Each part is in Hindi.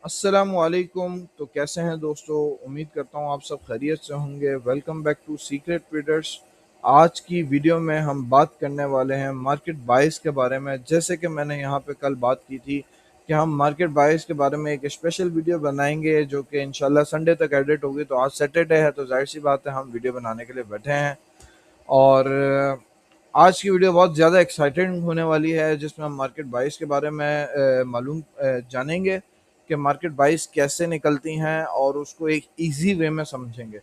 अस्सलामुअलैकुम। तो कैसे हैं दोस्तों? उम्मीद करता हूँ आप सब खैरियत से होंगे। Welcome back to secret traders. आज की वीडियो में हम बात करने वाले हैं मार्केट बायस के बारे में। जैसे कि मैंने यहाँ पे कल बात की थी कि हम मार्केट बायस के बारे में एक स्पेशल वीडियो बनाएंगे जो कि इंशाल्लाह संडे तक एडिट होगी। तो आज सैटरडे है तो जाहिर सी बात है हम वीडियो बनाने के लिए बैठे हैं। और आज की वीडियो बहुत ज़्यादा एक्साइटेड होने वाली है जिसमें हम मार्केट बाइस के बारे में जानेंगे कि मार्केट बाइस कैसे निकलती हैं और उसको एक इजी वे में समझेंगे।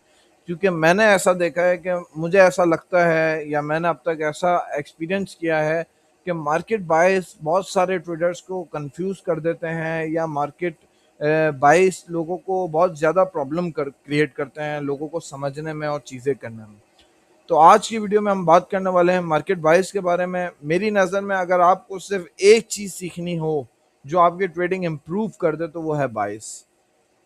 क्योंकि मैंने ऐसा देखा है कि मुझे ऐसा लगता है या मैंने अब तक ऐसा एक्सपीरियंस किया है कि मार्केट बाइस बहुत सारे ट्रेडर्स को कंफ्यूज कर देते हैं या मार्केट बाइस लोगों को बहुत ज़्यादा प्रॉब्लम कर क्रिएट करते हैं लोगों को समझने में और चीज़ें करने में। तो आज की वीडियो में हम बात करने वाले हैं मार्केट बाइस के बारे में। मेरी नज़र में अगर आपको सिर्फ एक चीज़ सीखनी हो जो आपकी ट्रेडिंग इम्प्रूव कर दे तो वो है बाइस।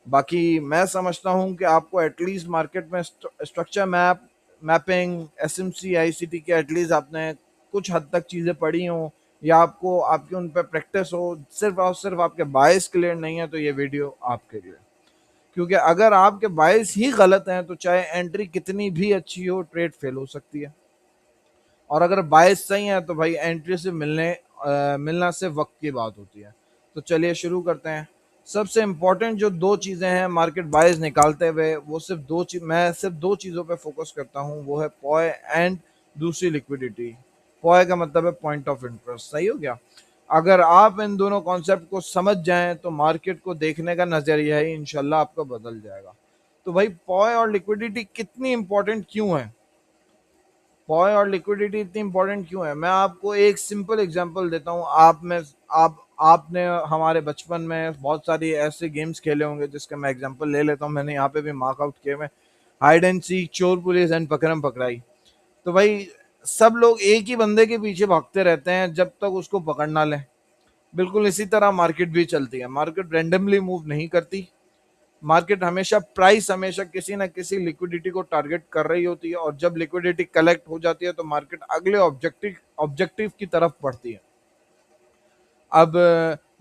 बाकी मैं समझता हूं कि आपको एटलीस्ट मार्केट में स्ट्रक्चर मैपिंग, एसएमसी, आईसीटी के एटलीस्ट आपने कुछ हद तक चीज़ें पढ़ी हो या आपको आपकी उन पर प्रैक्टिस हो। सिर्फ और सिर्फ आपके बाइस क्लियर नहीं है तो ये वीडियो आपके लिए। क्योंकि अगर आपके बायस ही गलत हैं तो चाहे एंट्री कितनी भी अच्छी हो ट्रेड फेल हो सकती है। और अगर बायस सही है तो भाई एंट्री से मिलना से वक्त की बात होती है। तो चलिए शुरू करते हैं। सबसे इंपॉर्टेंट जो दो चीज़ें हैं मार्केट बायस निकालते हुए वो सिर्फ दो चीज मैं सिर्फ दो चीज़ों पे फोकस करता हूँ, वो है पॉय एंड दूसरी लिक्विडिटी। पॉय का मतलब है पॉइंट ऑफ इंटरेस्ट। सही हो गया। अगर आप इन दोनों कॉन्सेप्ट को समझ जाएं तो मार्केट को देखने का नजरिया ही इंशाल्लाह आपका बदल जाएगा। तो भाई पॉय और लिक्विडिटी कितनी इंपॉर्टेंट क्यों है? पॉय और लिक्विडिटी इतनी इंपॉर्टेंट क्यों है? मैं आपको एक सिंपल एग्जांपल देता हूँ। आपने हमारे बचपन में बहुत सारी ऐसे गेम्स खेले होंगे जिसका मैं एग्जांपल ले लेता हूँ। मैंने यहाँ पे भी मार्क आउट किए हुए हाइड एंड सीक, चोर पुलिस एंड पकड़म पकड़ाई। तो भाई सब लोग एक ही बंदे के पीछे भागते रहते हैं जब तक उसको पकड़ ना लें। बिल्कुल इसी तरह मार्केट भी चलती है। मार्केट रैंडमली मूव नहीं करती। मार्केट हमेशा किसी ना किसी लिक्विडिटी को टारगेट कर रही होती है और जब लिक्विडिटी कलेक्ट हो जाती है तो मार्केट अगले ऑब्जेक्टिव की तरफ बढ़ती है। अब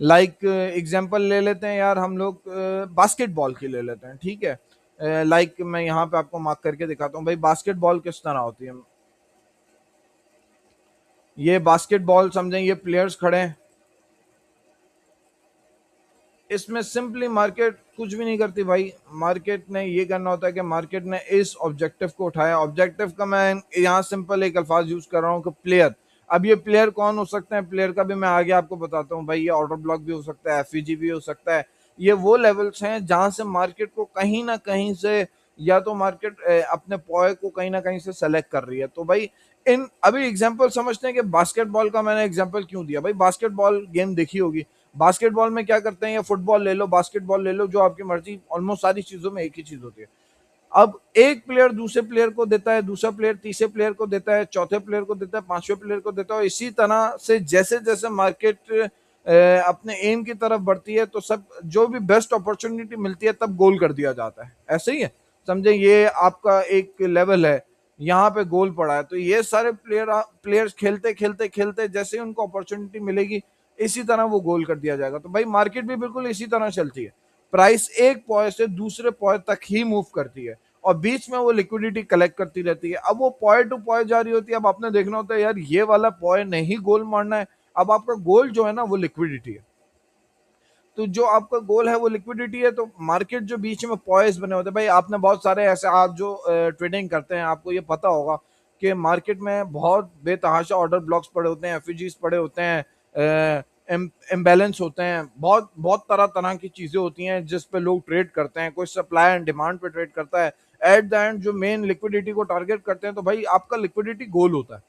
लाइक एग्जांपल ले लेते हैं यार, हम लोग बास्केटबॉल की ले लेते हैं, ठीक है। लाइक मैं यहाँ पे आपको मार्क करके दिखाता हूँ भाई बास्केटबॉल किस तरह होती है। ये बास्केटबॉल समझें, ये प्लेयर्स खड़े हैं। इसमें सिंपली मार्केट कुछ भी नहीं करती भाई। मार्केट ने ये करना होता है कि मार्केट ने इस ऑब्जेक्टिव को उठाया। ऑब्जेक्टिव का मैं यहाँ सिंपल एक अल्फाज यूज कर रहा हूँ कि प्लेयर। अब ये प्लेयर कौन हो सकते हैं? प्लेयर का भी मैं आगे आपको बताता हूँ भाई। ये ऑर्डर ब्लॉक भी हो सकता है, एफईजी भी हो सकता है। ये वो लेवल्स हैं जहां से मार्केट को कहीं ना कहीं से या तो मार्केट अपने पॉय को कहीं ना कहीं से सेलेक्ट कर रही है। तो भाई इन अभी एग्जांपल समझते हैं कि बास्केटबॉल का मैंने एग्जांपल क्यों दिया। भाई बास्केटबॉल गेम देखी होगी। बास्केटबॉल में क्या करते हैं, या फुटबॉल ले लो, बास्केटबॉल ले लो, जो आपकी मर्जी, ऑलमोस्ट सारी चीजों में एक ही चीज होती है। अब एक प्लेयर दूसरे प्लेयर को देता है, दूसरा प्लेयर तीसरे प्लेयर को देता है, चौथे प्लेयर को देता है, पांचवें प्लेयर को देता है। इसी तरह से जैसे जैसे मार्केट अपने एम की तरफ बढ़ती है तो सब जो भी बेस्ट अपॉर्चुनिटी मिलती है तब गोल कर दिया जाता है। ऐसे ही है, समझे। ये आपका एक लेवल है, यहाँ पे गोल पड़ा है तो ये सारे प्लेयर्स खेलते खेलते खेलते जैसे ही उनको अपॉर्चुनिटी मिलेगी इसी तरह वो गोल कर दिया जाएगा। तो भाई मार्केट भी बिल्कुल इसी तरह चलती है। प्राइस एक पॉइंट से दूसरे पॉइंट तक ही मूव करती है और बीच में वो लिक्विडिटी कलेक्ट करती रहती है। अब वो पॉइंट टू पॉइंट जा रही होती है। अब आपने देखना होता है यार ये वाला पॉइंट नहीं गोल मारना है। अब आपका गोल जो है ना वो लिक्विडिटी है। तो जो आपका गोल है वो लिक्विडिटी है। तो मार्केट जो बीच में पॉइंट्स बने होते हैं भाई, आपने बहुत सारे ऐसे, आप जो ट्रेडिंग करते हैं आपको ये पता होगा कि मार्केट में बहुत बेतहाशा ऑर्डर ब्लॉक्स पड़े होते हैं, एफईजीज पड़े होते हैं, इम्बैलेंस होते हैं, बहुत बहुत तरह तरह की चीजें होती हैं जिस पे लोग ट्रेड करते हैं। कोई सप्लाई एंड डिमांड पे ट्रेड करता है। एट द एंड जो मेन लिक्विडिटी को टारगेट करते हैं तो भाई आपका लिक्विडिटी गोल होता है।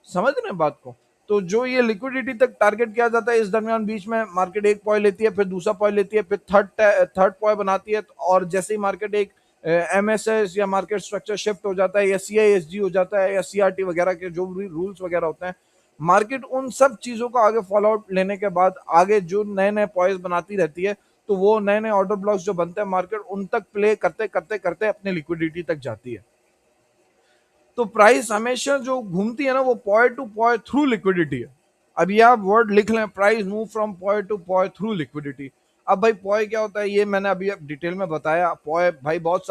समझ रहे हैं बात को? तो जो ये लिक्विडिटी तक टारगेट किया जाता है, इस दरमियान बीच में मार्केट एक पॉइंट लेती है, फिर दूसरा पॉइंट लेती है, फिर थर्ड पॉइंट बनाती है। और जैसे ही मार्केट एक एमएसएस या मार्केट स्ट्रक्चर शिफ्ट हो जाता है या सीआईएसजी हो जाता है या सीआरटी वगैरह के जो भी रूल्स वगैरह होते हैं, मार्केट उन सब चीजों का आगे फॉलो आउट लेने के बाद आगे जो नए नए पॉइंट्स बनाती रहती है। तो वो नए नए ऑर्डर ब्लॉक्स जो बनते हैं मार्केट उन तक प्ले करते करते करते अपने लिक्विडिटी तक जाती है। तो प्राइस हमेशा जो घूमती है ना वो point two point through liquidity है। अब ये आप वर्ड लिख लें, price move from point two point through liquidity. अब भाई पॉय क्या होता है ये मैंने अभी अब डिटेल में बताया। पॉय भाई बहुत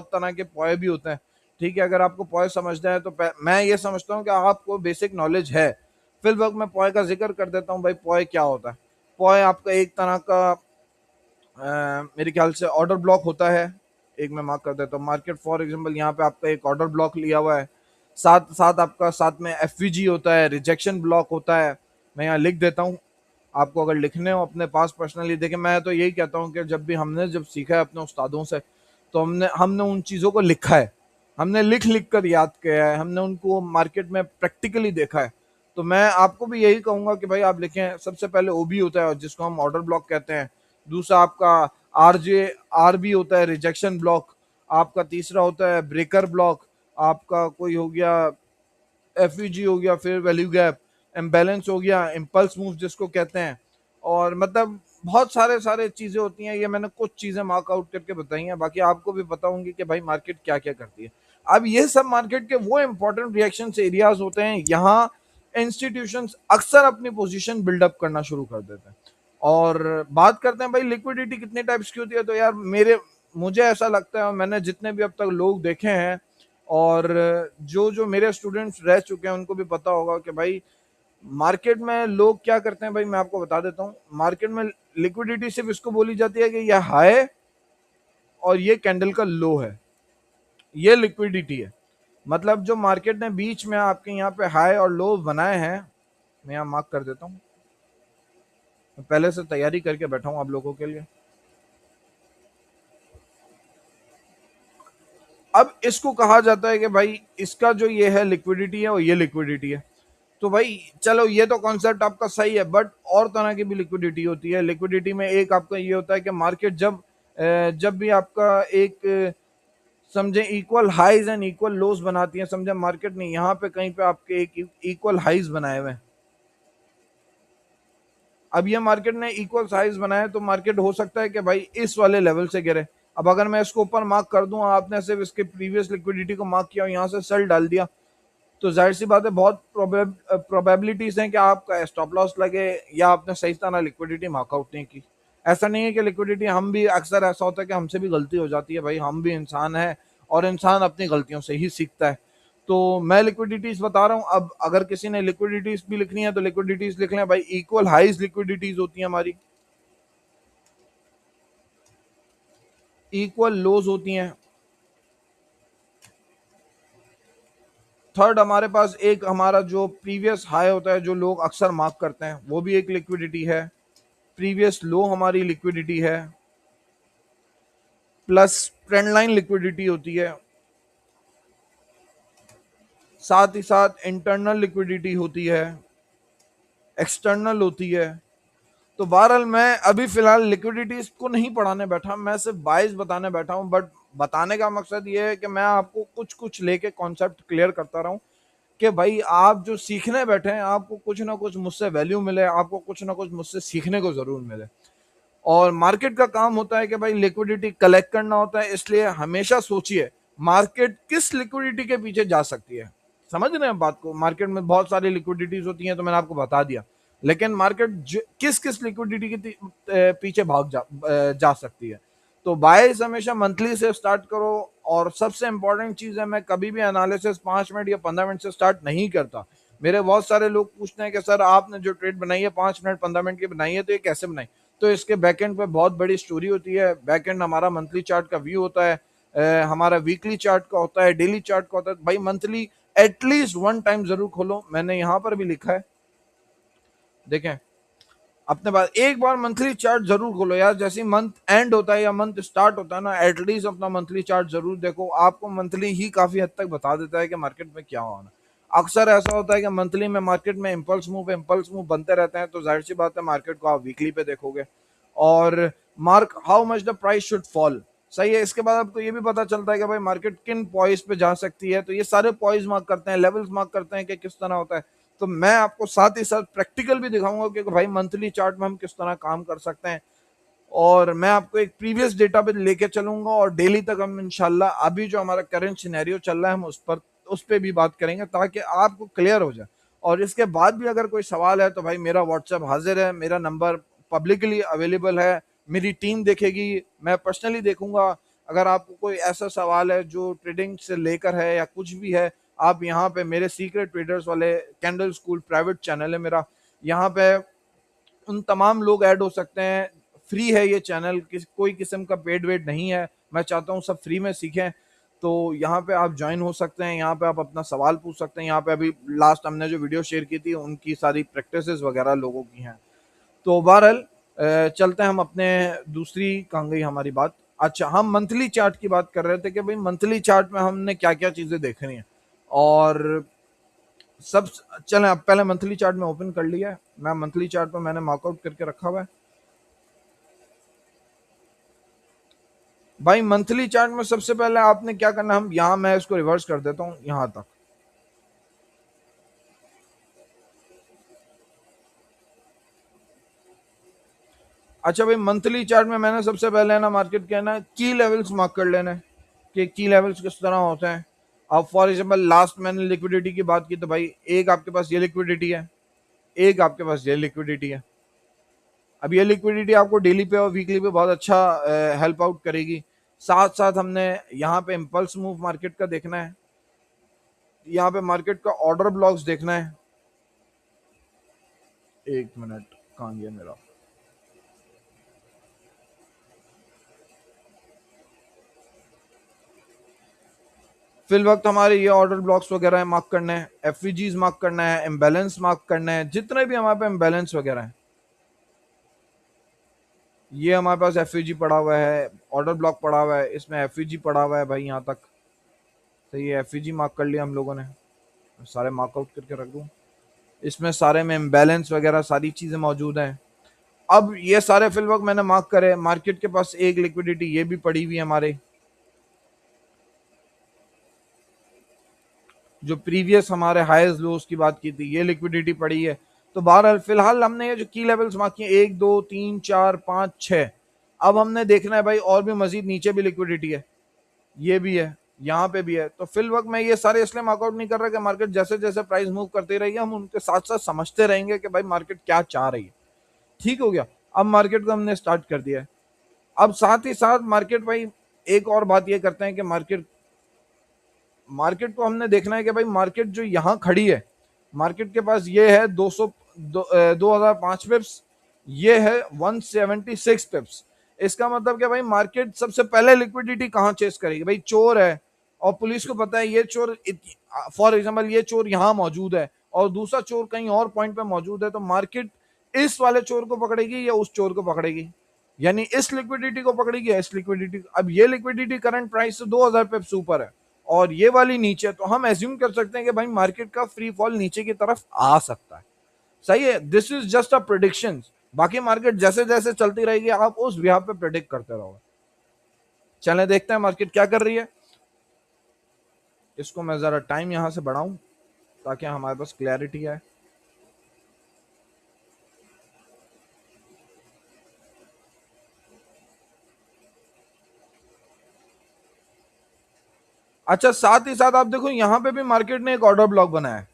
तरह के पॉय भी होते हैं। ठीक है, अगर आपको पॉय समझना है तो मैं ये समझता हूँ कि आपको बेसिक नॉलेज है। फिर वक्त मैं पॉय का जिक्र कर देता हूँ। भाई पॉय क्या होता है? पॉय आपका एक तरह का मेरे ख्याल से ऑर्डर ब्लॉक होता है। एक मैं मार्क कर देता हूँ, मार्केट फॉर एग्जांपल यहाँ पे आपका एक ऑर्डर ब्लॉक लिया हुआ है। साथ साथ आपका साथ में एफवीजी होता है, रिजेक्शन ब्लॉक होता है। मैं यहाँ लिख देता हूँ, आपको अगर लिखने हो अपने पास पर्सनली। देखिए मैं तो यही कहता हूँ कि जब सीखा है अपने उस्तादों से, तो हमने हमने उन चीज़ों को लिखा है। हमने लिख लिख कर याद किया है, हमने उनको मार्केट में प्रैक्टिकली देखा है। तो मैं आपको भी यही कहूंगा कि भाई आप लिखें। सबसे पहले ओबी होता है जिसको हम ऑर्डर ब्लॉक कहते हैं। दूसरा आपका आरजे आरबी होता है, रिजेक्शन ब्लॉक। आपका तीसरा होता है ब्रेकर ब्लॉक। आपका कोई हो गया एफईजी हो गया, फिर वैल्यू गैप, इम्बैलेंस हो गया, इम्पल्स मूव जिसको कहते हैं। और मतलब बहुत सारे सारे चीजें होती हैं। ये मैंने कुछ चीजें मार्क आउट करके बताई हैं, बाकी आपको भी बताऊंगी कि भाई मार्केट क्या क्या करती है। अब ये सब मार्केट के वो इंपॉर्टेंट रिएक्शन एरियाज होते हैं, यहाँ इंस्टीट्यूशंस अक्सर अपनी पोजीशन बिल्डअप करना शुरू कर देते हैं। और बात करते हैं भाई लिक्विडिटी कितने टाइप्स की होती है, तो यार मेरे मुझे ऐसा लगता है, और मैंने जितने भी अब तक लोग देखे हैं और जो जो मेरे स्टूडेंट्स रह चुके हैं उनको भी पता होगा कि भाई मार्केट में लोग क्या करते हैं। भाई मैं आपको बता देता हूँ, मार्केट में लिक्विडिटी सिर्फ इसको बोली जाती है कि यह हाई और ये कैंडल का लो है, ये लिक्विडिटी है। मतलब जो मार्केट ने बीच में आपके यहाँ पे हाई और लो बनाए हैं, मैं यहाँ मार्क कर देता हूँ, मैं पहले से तैयारी करके बैठा हूँ आप लोगों के लिए। अब इसको कहा जाता है कि भाई इसका जो ये है लिक्विडिटी है और ये लिक्विडिटी है। तो भाई चलो ये तो कॉन्सेप्ट आपका सही है, बट और तरह की भी लिक्विडिटी होती है। लिक्विडिटी में एक आपका ये होता है कि मार्केट जब भी आपका एक समझे इक्वल हाइज एंड इक्वल लोज बनाती है, समझे मार्केट ने यहाँ पे कहीं पे आपके एक इक्वल हाइज बनाए हुए हैं। अब ये मार्केट ने इक्वल साइज बनाया तो मार्केट हो सकता है कि भाई इस वाले लेवल से गिरे। अब अगर मैं इसको ऊपर मार्क कर दूं, आपने सिर्फ इसके प्रीवियस लिक्विडिटी को मार्क किया और यहाँ से सेल डाल दिया, तो जाहिर सी बात है बहुत प्रोबेबिलिटीज हैं कि आपका स्टॉप लॉस लगे या आपने सही तरह लिक्विडिटी मार्कआउट नहीं की। ऐसा नहीं है कि लिक्विडिटी, हम भी अक्सर ऐसा होता है कि हमसे भी गलती हो जाती है। भाई हम भी इंसान है और इंसान अपनी गलतियों से ही सीखता है। तो मैं लिक्विडिटीज बता रहा हूँ। अब अगर किसी ने लिक्विडिटीज भी लिखनी है तो लिक्विडिटीज लिख लें भाई। इक्वल हाइज लिक्विडिटीज होती है हमारी, इक्वल लोज होती हैं। थर्ड हमारे पास एक हमारा जो प्रीवियस हाई होता है जो लोग अक्सर मार्क करते हैं, वो भी एक लिक्विडिटी है। प्रीवियस लो हमारी लिक्विडिटी है, प्लस ट्रेंड लाइन लिक्विडिटी होती है, साथ ही साथ इंटरनल लिक्विडिटी होती है, एक्सटर्नल होती है। तो बहरहाल मैं अभी फिलहाल लिक्विडिटीज को नहीं पढ़ाने बैठा, मैं सिर्फ बाइस बताने बैठा हूं। बट बताने का मकसद ये है कि मैं आपको कुछ कुछ लेके कॉन्सेप्ट क्लियर करता रहूं कि भाई आप जो सीखने बैठे हैं आपको कुछ ना कुछ मुझसे वैल्यू मिले, आपको कुछ ना कुछ मुझसे सीखने को जरूर मिले। और मार्केट का काम होता है कि भाई लिक्विडिटी कलेक्ट करना होता है। इसलिए हमेशा सोचिए मार्केट किस लिक्विडिटी के पीछे जा सकती है। समझ रहे हैं बात को? मार्केट में बहुत सारी लिक्विडिटीज होती हैं तो मैंने आपको बता दिया, लेकिन मार्केट किस किस लिक्विडिटी के पीछे जा सकती है। तो बायस हमेशा मंथली से स्टार्ट करो। और सबसे इंपॉर्टेंट चीज है, मैं कभी भी एनालिसिस 5 मिनट या 15 मिनट से स्टार्ट नहीं करता। मेरे बहुत सारे लोग पूछते हैं कि सर आपने जो ट्रेड बनाई है 5 मिनट 15 मिनट की बनाई है तो ये कैसे बनाई? तो इसके बैकएंड पे बहुत बड़ी स्टोरी होती है। बैकएंड हमारा मंथली चार्ट का व्यू होता है, हमारा वीकली चार्ट का होता है, डेली चार्ट का होता है। भाई मंथली एटलीस्ट वन टाइम जरूर खोलो, मैंने यहाँ पर भी लिखा है, देखें अपने पास एक बार मंथली चार्ट जरूर खोलो यार। जैसे मंथ एंड होता है या मंथ स्टार्ट होता है ना, एटलीस्ट अपना मंथली चार्ट जरूर देखो। आपको मंथली ही काफी हद तक बता देता है कि मार्केट में क्या होना। अक्सर ऐसा होता है कि मंथली में मार्केट में इम्पल्स मूव बनते रहते हैं, तो जाहिर सी बात है मार्केट को आप वीकली पे देखोगे। और mark how much the price should fall, सही है। इसके बाद आपको ये भी पता चलता है कि भाई मार्केट किन पॉइंट्स पे जा सकती है। तो ये सारे पॉइंट्स मार्क करते हैं, लेवल्स मार्क करते हैं कि किस तरह होता है। तो मैं आपको साथ ही साथ प्रैक्टिकल भी दिखाऊंगा कि भाई मंथली चार्ट में हम किस तरह काम कर सकते हैं। और मैं आपको एक प्रीवियस डेटा पे लेके चलूंगा और डेली तक हम इंशाल्लाह अभी जो हमारा करंट सिनेरियो चल रहा है हम उस पर भी बात करेंगे ताकि आपको क्लियर हो जाए। और इसके बाद भी अगर कोई सवाल है तो भाई मेरा व्हाट्सएप हाजिर है, मेरा नंबर पब्लिकली अवेलेबल है। मेरी टीम देखेगी, मैं पर्सनली देखूंगा। अगर आपको कोई ऐसा सवाल है जो ट्रेडिंग से लेकर है या कुछ भी है, आप यहाँ पे मेरे सीक्रेट ट्रेडर्स वाले कैंडल स्कूल प्राइवेट चैनल है मेरा, यहाँ पे उन तमाम लोग ऐड हो सकते हैं। फ्री है ये चैनल, कोई किस्म का पेड वेड नहीं है। मैं चाहता हूँ सब फ्री में सीखें। तो यहाँ पे आप ज्वाइन हो सकते हैं, यहाँ पे आप अपना सवाल पूछ सकते हैं। यहाँ पे अभी लास्ट हमने जो वीडियो शेयर की थी उनकी सारी प्रैक्टिसेस वगैरह लोगों की हैं। तो बहरहाल चलते हैं हम अपने दूसरी, कहाँ गई हमारी बात। अच्छा, हम मंथली चार्ट की बात कर रहे थे कि भाई मंथली चार्ट में हमने क्या क्या चीज़ें देखनी है। और सब चलें, अब पहले मंथली चार्ट में ओपन कर लिया है। मैं मंथली चार्ट में मैंने मार्कआउट करके रखा हुआ है भाई। मंथली चार्ट में सबसे पहले आपने क्या करना है, हम यहाँ मैं इसको रिवर्स कर देता हूँ यहाँ तक। अच्छा भाई, मंथली चार्ट में मैंने सबसे पहले है ना मार्केट के है ना की लेवल्स मार्क कर लेना है कि की लेवल्स किस तरह होते हैं। अब फॉर एग्जांपल लास्ट मैंने लिक्विडिटी की बात की तो भाई एक आपके पास ये लिक्विडिटी है, एक आपके पास ये लिक्विडिटी है। अब ये लिक्विडिटी आपको डेली पे और वीकली पे बहुत अच्छा हेल्प आउट करेगी। साथ साथ हमने यहाँ पे इम्पल्स मूव मार्केट का देखना है, यहाँ पे मार्केट का ऑर्डर ब्लॉक्स देखना है। एक मिनट, कहाँ गया मेरा। फिल वक्त हमारे ये ऑर्डर ब्लॉक्स वगैरह है मार्क करना है, एफवीजीज मार्क करना है, इम्बैलेंस मार्क करना है, जितने भी हमारे पे इम्बैलेंस वगैरह है। ये हमारे पास एफवीजी पड़ा हुआ है, ऑर्डर ब्लॉक पड़ा हुआ है, इसमें एफवीजी पड़ा हुआ है भाई यहाँ तक। तो ये एफवीजी मार्क कर लिया हम लोगों ने, सारे मार्कआउट करके रख दूँ। इसमें सारे में इम्बैलेंस वगैरह सारी चीज़ें मौजूद हैं। अब ये सारे फिल वक्त मैंने मार्क करे। मार्केट के पास एक लिक्विडिटी ये भी पड़ी हुई है हमारे, जो प्रीवियस हमारे हाईएस्ट लोस की बात की थी, ये लिक्विडिटी पड़ी है। तो बहरहाल फिलहाल हमने ये जो की लेवल्स मार्क किए, 1 2 3 4 5 6, अब हमने देखना है भाई और भी मजीद नीचे भी लिक्विडिटी है, ये भी है, यहाँ पे भी है। तो फिल वक्त मैं ये सारे इसलिए मार्कआउट नहीं कर रहा कि मार्केट जैसे जैसे प्राइस मूव करती रहेगी हम उनके साथ साथ समझते रहेंगे कि भाई मार्केट क्या चाह रही है। ठीक हो गया। अब मार्केट को हमने स्टार्ट कर दिया है। अब साथ ही साथ मार्केट भाई एक और बात ये करते हैं कि मार्केट मार्केट को हमने देखना है कि भाई मार्केट जो यहाँ खड़ी है, मार्केट के पास ये है 2005 पिप्स, ये है 176 पिप्स। इसका मतलब क्या भाई, मार्केट सबसे पहले लिक्विडिटी कहाँ चेस करेगी भाई, चोर है और पुलिस को पता है ये चोर, फॉर एग्जांपल ये चोर यहाँ मौजूद है और दूसरा चोर कहीं और पॉइंट पे मौजूद है, तो मार्केट इस वाले चोर को पकड़ेगी या उस चोर को पकड़ेगी, यानी इस लिक्विडिटी को पकड़ेगी या इस लिक्विडिटी। अब ये लिक्विडिटी करंट प्राइस से 2000 पिप्स ऊपर है और ये वाली नीचे, तो हम एज्यूम कर सकते हैं कि भाई मार्केट का फ्री फॉल नीचे की तरफ आ सकता है। सही है, this is just a prediction. बाकी मार्केट जैसे जैसे चलती रहेगी आप उस बिहाफ पे प्रिडिक्ट करते रहोगे। चलें देखते हैं मार्केट क्या कर रही है। इसको मैं जरा टाइम यहां से बढ़ाऊं ताकि हमारे पास क्लैरिटी आए। अच्छा, साथ ही साथ आप देखो यहाँ पे भी मार्केट ने एक ऑर्डर ब्लॉक बनाया है।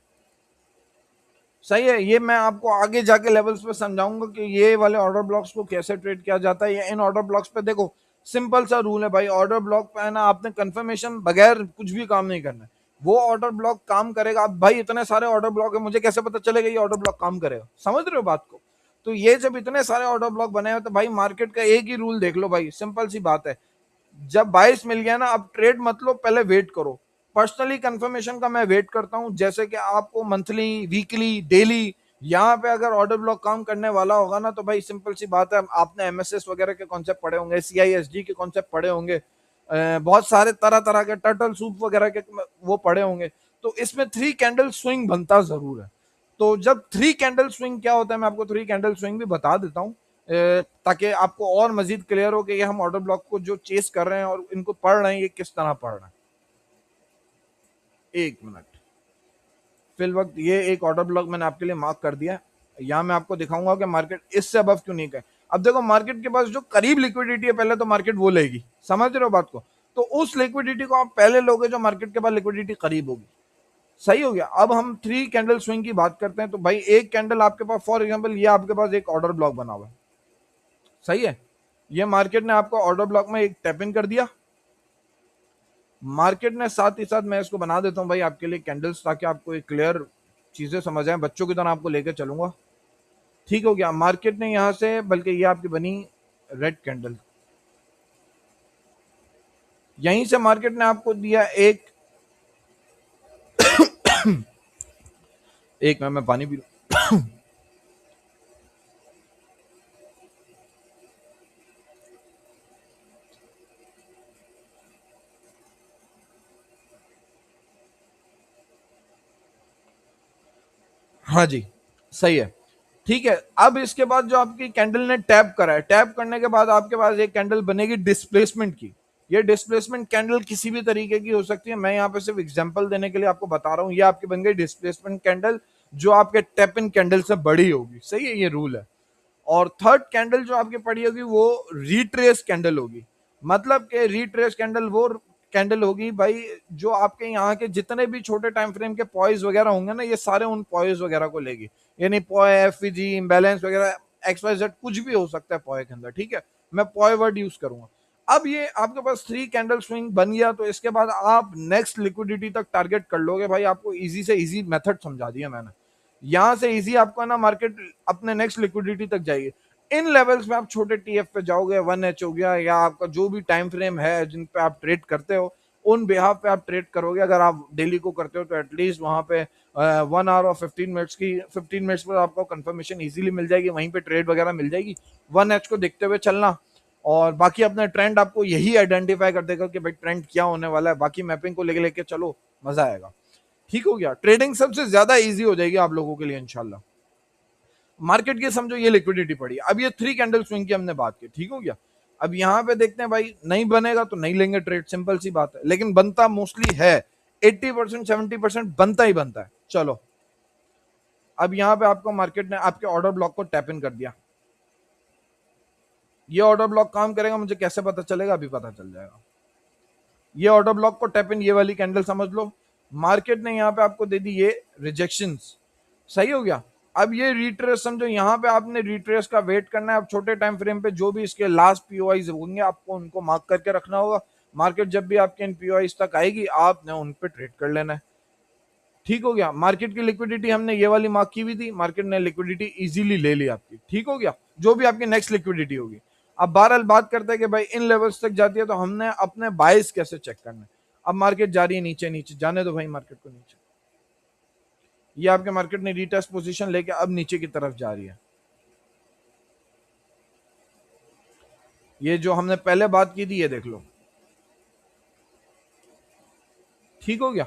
सही है, ये मैं आपको आगे जाके लेवल्स पे समझाऊंगा कि ये वाले ऑर्डर ब्लॉक्स को कैसे ट्रेड किया जाता है। या इन ऑर्डर ब्लॉक्स पे देखो, सिंपल सा रूल है भाई, ऑर्डर ब्लॉक पे है ना आपने कंफर्मेशन बगैर कुछ भी काम नहीं करना है। वो ऑर्डर ब्लॉक काम करेगा। अब भाई इतने सारे ऑर्डर ब्लॉक है, मुझे कैसे पता चलेगा ये ऑर्डर ब्लॉक काम करेगा, समझ रहे हो बात को। तो ये जब इतने सारे ऑर्डर ब्लॉक बने हैं तो भाई मार्केट का एक ही रूल देख लो भाई, सिंपल सी बात है, जब बाइस मिल गया ना अब ट्रेड मत लो, पहले वेट करो। पर्सनली कंफर्मेशन का मैं वेट करता हूं, जैसे कि आपको मंथली, वीकली, डेली यहाँ पे अगर ऑर्डर ब्लॉक काम करने वाला होगा ना तो भाई सिंपल सी बात है, आपने एमएसएस वगैरह के कॉन्सेप्ट पढ़े होंगे, सीआईएसडी के कॉन्सेप्ट पढ़े होंगे, बहुत सारे तरह तरह के टर्टल सूप वगैरह के वो पढ़े होंगे। तो इसमें 3 कैंडल स्विंग बनता जरूर है। तो जब 3 कैंडल स्विंग क्या होता है, मैं आपको 3 कैंडल स्विंग भी बता देता हूँ ताकि आपको और मजीद क्लियर हो कि ये हम ऑर्डर ब्लॉक को जो चेस कर रहे हैं और इनको पढ़ रहे हैं ये किस तरह पढ़ रहे हैं। एक मिनट, फिल वक्त ये एक ऑर्डर ब्लॉक मैंने आपके लिए मार्क कर दिया। यहाँ मैं आपको दिखाऊंगा कि मार्केट इससे अबव क्यों नहीं गए। अब देखो मार्केट के पास जो करीब लिक्विडिटी है पहले तो मार्केट वो लेगी, समझ रहे हो बात को। तो उस लिक्विडिटी को आप पहले लोगे जो मार्केट के पास लिक्विडिटी करीब होगी। सही हो गया। अब हम 3 कैंडल स्विंग की बात करते हैं। तो भाई एक कैंडल आपके पास, फॉर एग्जाम्पल ये आपके पास एक ऑर्डर ब्लॉक बना हुआ है, सही है। ये मार्केट ने आपको ऑर्डर ब्लॉक में एक टैप इन कर दिया। मार्केट ने साथ ही साथ, मैं इसको बना देता हूँ भाई आपके लिए कैंडल्स, ताकि आपको एक क्लियर चीजें समझ आए, बच्चों की तरह आपको लेकर चलूंगा। ठीक हो गया, मार्केट ने यहाँ से, बल्कि ये आपकी बनी रेड कैंडल, यहीं से मार्केट ने आपको दिया एक, एक मैं पानी पी लूं। हाँ जी, सही है। ठीक है, अब इसके बाद जो आपकी कैंडल ने टैप करा है, टैप करने के बाद आपके पास एक कैंडल बनेगी डिस्प्लेसमेंट की। ये डिस्प्लेसमेंट कैंडल किसी भी तरीके की हो सकती है, मैं यहाँ पे सिर्फ एग्जांपल देने के लिए आपको बता रहा हूँ। ये आपकी बन गई डिस्प्लेसमेंट कैंडल, जो आपके टैप इन कैंडल से बड़ी होगी। सही है, ये रूल है। और थर्ड कैंडल जो आपकी पड़ी होगी वो रिट्रेस कैंडल होगी। मतलब कि रिट्रेस कैंडल वो कैंडल होगी भाई, जो आपके यहाँ के जितने भी छोटे टाइम फ्रेम के पॉइज वगैरह होंगे ना, ये सारे उन पॉइज वगैरह को लेगी। यानी पॉय, एफईजी, इम्बैलेंस वगैरह, एक्स वाई जेड कुछ भी हो सकता है पॉय के अंदर। ठीक है, मैं पॉय वर्ड यूज करूंगा। अब ये आपके पास 3 कैंडल स्विंग बन गया, तो इसके बाद आप नेक्स्ट लिक्विडिटी तक टारगेट कर लोगे भाई। आपको इजी से इजी मेथड समझा दिया मैंने। यहां से इजी आपको ना मार्केट अपने नेक्स्ट लिक्विडिटी तक जाएगी। इन लेवल्स में आप छोटे टीएफ पे जाओगे, 1H हो गया, या आपका जो भी टाइम फ्रेम है जिन पे आप ट्रेड करते हो, उन बिहाफ पे आप ट्रेड करोगे। अगर आप डेली को करते हो तो एटलीस्ट वहां पे 1 आवर और 15 मिनट्स की, 15 मिनट्स पर आपको कंफर्मेशन इजीली मिल जाएगी, वहीं पे ट्रेड वगैरह मिल जाएगी। 1H को देखते हुए चलना, और बाकी अपना ट्रेंड आपको यही आइडेंटिफाई कर देगा कि भाई ट्रेंड क्या होने वाला है। बाकी मैपिंग को लेके लेके चलो, मजा आएगा। ठीक हो गया, ट्रेडिंग सबसे ज्यादा इजी हो जाएगी आप लोगों के लिए इंशाल्लाह। मार्केट की समझो ये लिक्विडिटी पड़ी। अब ये 3 कैंडल स्विंग की हमने बात की, ठीक हो गया। अब यहाँ पे देखते हैं भाई, नहीं बनेगा तो नहीं लेंगे ट्रेड, सिंपल सी बात है। लेकिन बनता मोस्टली है, 80% 70% बनता ही बनता है। चलो, अब यहाँ पे आपको मार्केट ने आपके ऑर्डर ब्लॉक को टैप इन कर दिया। ये ऑर्डर ब्लॉक काम करेगा मुझे कैसे पता चलेगा, अभी पता चल जाएगा। ये ऑर्डर ब्लॉक को टैप इन, ये वाली कैंडल समझ लो, मार्केट ने यहाँ पे आपको दे दी ये रिजेक्शंस। सही हो गया। अब ये रिट्रेस समझो, यहाँ पे आपने रिट्रेस का वेट करना है। अब छोटे टाइम फ्रेम पे जो भी इसके लास्ट पीओआईज होंगे, आपको उनको मार्क करके रखना होगा। मार्केट जब भी आपके इन पीओआईज तक आएगी, आपने उन पे ट्रेड कर लेना है। ठीक हो गया, मार्केट की लिक्विडिटी हमने ये वाली मार्क की हुई थी, मार्केट ने लिक्विडिटी इजीली ले ली आपकी। ठीक हो गया, जो भी आपकी नेक्स्ट लिक्विडिटी होगी। अब बहरहाल बात करते हैं कि भाई इन लेवल्स तक जाती है तो हमने अपने बाइस कैसे चेक करना है। अब मार्केट जा रही है नीचे, नीचे जाने दो भाई मार्केट को नीचे। ये आपके मार्केट ने रीटेस्ट पोजीशन लेके अब नीचे की तरफ जा रही है। ये जो हमने पहले बात की थी, ये देख लो। ठीक हो गया,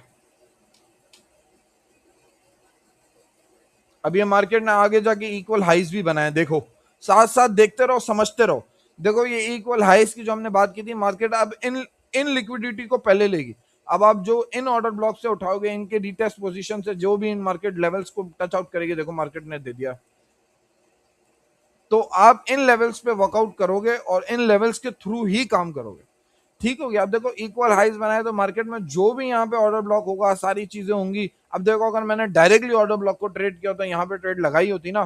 अब ये मार्केट ने आगे जाके इक्वल हाइज भी बनाए, देखो। साथ साथ देखते रहो, समझते रहो। देखो ये इक्वल हाइज की जो हमने बात की थी, मार्केट अब इन इन लिक्विडिटी को पहले लेगी। अब आप जो इन ऑर्डर ब्लॉक से उठाओगे, इनके रिटेस्ट पोजीशन से जो भी इन मार्केट लेवल्स को टच आउट करेगी, देखो मार्केट ने दे दिया, तो आप इन लेवल्स पे वर्कआउट करोगे और इन लेवल्स के थ्रू ही काम करोगे। ठीक हो गया, अब देखो इक्वल हाइज बनाए तो मार्केट में जो भी यहाँ पे ऑर्डर ब्लॉक होगा, सारी चीजें होंगी। अब देखो, अगर मैंने डायरेक्टली ऑर्डर ब्लॉक को ट्रेड किया होता, यहाँ पे ट्रेड लगाई होती ना,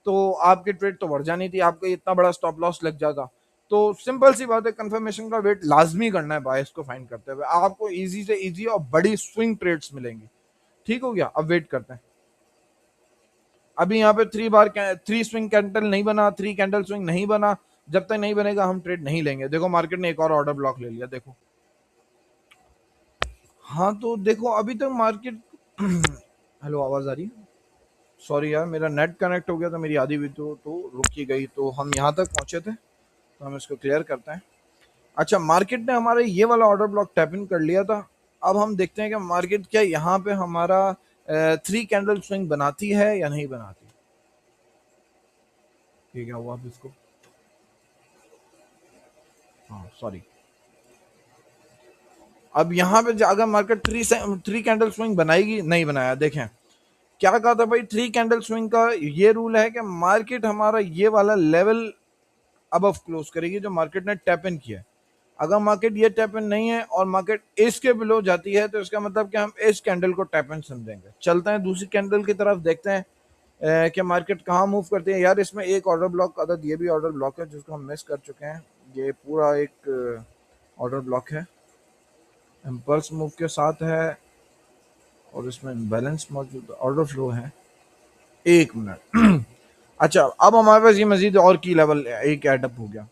तो आपकी ट्रेड तो बढ़ जानी थी, आपको इतना बड़ा स्टॉप लॉस लग जाता। तो सिंपल सी बात है, कंफर्मेशन का वेट लाजमी करना है बायस को फाइंड करते हुए, आपको इजी से इजी और बड़ी स्विंग ट्रेड्स मिलेंगी। ठीक हो गया, अब वेट करते हैं। अभी यहाँ पे 3 स्विंग कैंडल नहीं बना, 3 कैंडल स्विंग नहीं बना। जब तक नहीं बनेगा हम ट्रेड नहीं लेंगे। देखो मार्केट ने एक और ऑर्डर ब्लॉक ले लिया, देखो। हाँ तो देखो अभी तक मार्केट हेलो, आवाज आ रही है? सॉरी यार, मेरा नेट कनेक्ट हो गया था, मेरी आधी वीडियो तो रुक ही गई। तो हम यहाँ तक पहुंचे थे, तो हम इसको क्लियर करते हैं। अच्छा, मार्केट ने हमारे ये वाला ऑर्डर ब्लॉक टैप इन कर लिया था। अब हम देखते हैं कि मार्केट क्या यहाँ पे हमारा 3 कैंडल स्विंग बनाती है या नहीं बनाती। ठीक है, हुआ अब इसको, हाँ सॉरी। अब यहाँ पे अगर मार्केट 3 कैंडल स्विंग बनाएगी, नहीं बनाया, देखें क्या कहा था भाई। 3 कैंडल स्विंग का ये रूल है कि मार्केट हमारा ये वाला लेवल अब क्लोज करेगी जो मार्केट ने टैप इन किया है। अगर मार्केट ये टैप इन नहीं है और मार्केट इसके बिलो जाती है, तो इसका मतलब कि हम इस कैंडल को टैप इन समझेंगे। चलते हैं दूसरी कैंडल की तरफ, देखते हैं कि मार्केट कहाँ मूव करती है। यार इसमें एक ऑर्डर ब्लॉक अदद ये भी ऑर्डर ब्लॉक है जिसको हम मिस कर चुके हैं। ये पूरा एक ऑर्डर ब्लॉक है, इम्पल्स मूव के साथ है और इसमें बैलेंस मौजूद ऑर्डर फ्लो है। 1 मिनट। अच्छा, अब हमारे पास ये मजीद और की लेवल एक एडअप हो गया।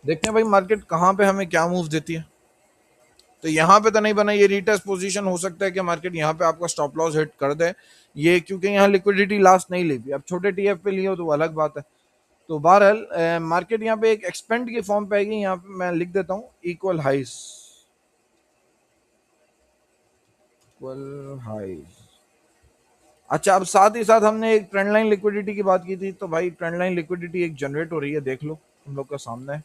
देखते हैं भाई मार्केट कहाँ पे हमें क्या मूव देती है। तो यहाँ पे तो नहीं बना, ये रीटेस्ट पोजीशन हो सकता है कि मार्केट यहाँ पे आपका स्टॉप लॉस हिट कर दे, ये क्योंकि यहाँ लिक्विडिटी लास्ट नहीं ली थी। अब छोटे टीएफ पे लिए हो तो अलग बात है। तो बहरहाल मार्केट यहाँ पे एक एक्सपेंड की फॉर्म पे आएगी। यहाँ पे मैं लिख देता हूँ इक्वल हाइज, इक्वल हाइज। अच्छा, अब साथ ही साथ हमने एक ट्रेंड लाइन लिक्विडिटी की बात की थी, तो भाई ट्रेंड लाइन लिक्विडिटी एक जनरेट हो रही है, देख लो हम लोग का सामने है।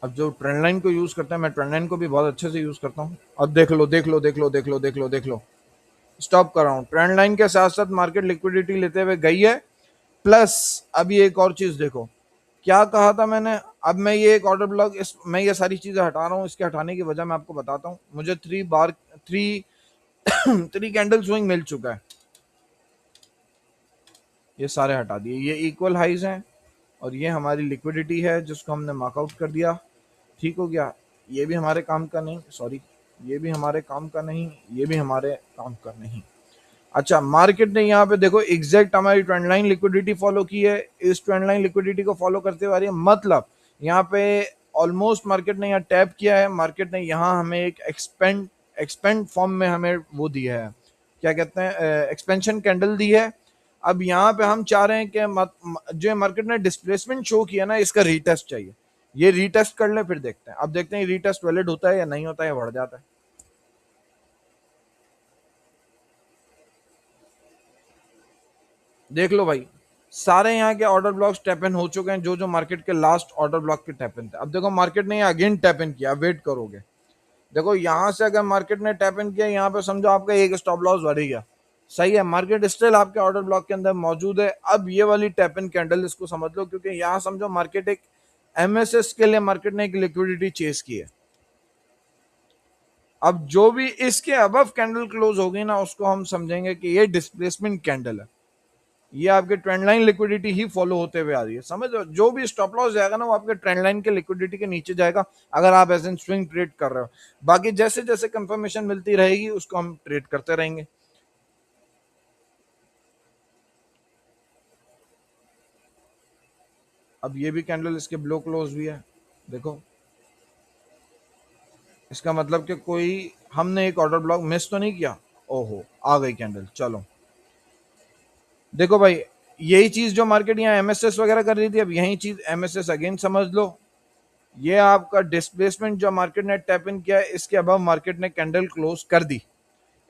अब जो ट्रेंड लाइन को यूज करते हैं, मैं ट्रेंड लाइन को भी बहुत अच्छे से यूज करता हूँ। अब देख लो देख लो देख लो देख लो देख लो देख लो, स्टॉप कर रहा हूँ। ट्रेंड लाइन के साथ साथ मार्केट लिक्विडिटी लेते हुए गई है। प्लस अभी एक और चीज देखो, क्या कहा था मैंने। अब मैं ये एक ऑर्डर ब्लॉक, इस मैं ये सारी चीजें हटा रहा हूँ, इसके हटाने की वजह मैं आपको बताता हूँ। मुझे 3 कैंडल स्विंग मिल चुका है, ये सारे हटा दिए। ये इक्वल हाइज हैं और ये हमारी लिक्विडिटी है जिसको हमने मार्कआउट कर दिया। ठीक हो गया, ये भी हमारे काम का नहीं, सॉरी, ये भी हमारे काम का नहीं, ये भी हमारे काम का नहीं। अच्छा, मार्केट ने यहाँ पे देखो एग्जैक्ट हमारी ट्रेंड लाइन लिक्विडिटी फॉलो की है। इस ट्रेंड लाइन लिक्विडिटी को फॉलो करते हुए आ रही है, मतलब यहाँ पे ऑलमोस्ट मार्केट ने यहाँ टैप किया है। मार्केट ने यहाँ हमें एक एक्सपेंड फॉर्म में हमें वो दिया है, क्या कहते हैं, एक्सपेंशन कैंडल दी है। अब यहाँ पे हम चाह रहे हैं कि जो मार्केट ने डिस्प्लेसमेंट शो किया ना, इसका रीटेस्ट चाहिए। ये रीटेस्ट कर ले, फिर देखते हैं। अब देखते हैं रीटेस्ट वैलिड होता है या नहीं होता है, बढ़ जाता है। देख लो भाई, सारे यहाँ के ऑर्डर ब्लॉक्स टैप इन हो चुके हैं, जो जो मार्केट के लास्ट ऑर्डर ब्लॉक के टैप इन थे। अब देखो मार्केट ने अगेन टैप इन किया, वेट करोगे। देखो यहां से अगर मार्केट ने टैप इन किया, यहाँ पे समझो आपका एक स्टॉप लॉस बढ़ गया, सही है। मार्केट स्टिल आपके ऑर्डर ब्लॉक के अंदर मौजूद है। अब ये वाली टैप इन कैंडल इसको समझ लो, क्योंकि यहाँ समझो मार्केट एक एमएसएस के लिए मार्केट ने एक लिक्विडिटी चेस की है। अब जो भी इसके अबव कैंडल क्लोज होगी ना, उसको हम समझेंगे कि ये डिस्प्लेसमेंट कैंडल है। ये आपके ट्रेंड लाइन लिक्विडिटी ही फॉलो होते हुए आ रही है, समझ लो। जो भी स्टॉप लॉस जाएगा ना, वो आपके ट्रेंड लाइन के लिक्विडिटी के नीचे जाएगा, अगर आप एज एन स्विंग ट्रेड कर रहे हो। बाकी जैसे जैसे कंफर्मेशन मिलती रहेगी, उसको हम ट्रेड करते रहेंगे। अब ये भी कैंडल इसके ब्लो क्लोज भी है, देखो। इसका मतलब कि कोई हमने एक ऑर्डर ब्लॉक मिस तो नहीं किया। ओहो, आ गई कैंडल, चलो। देखो भाई, यही चीज जो मार्केट यहाँ एमएसएस वगैरह कर रही थी, अब यही चीज एमएसएस अगेन समझ लो। ये आपका डिस्प्लेसमेंट जो मार्केट ने टैप इन किया है, इसके अबव मार्केट ने कैंडल क्लोज कर दी।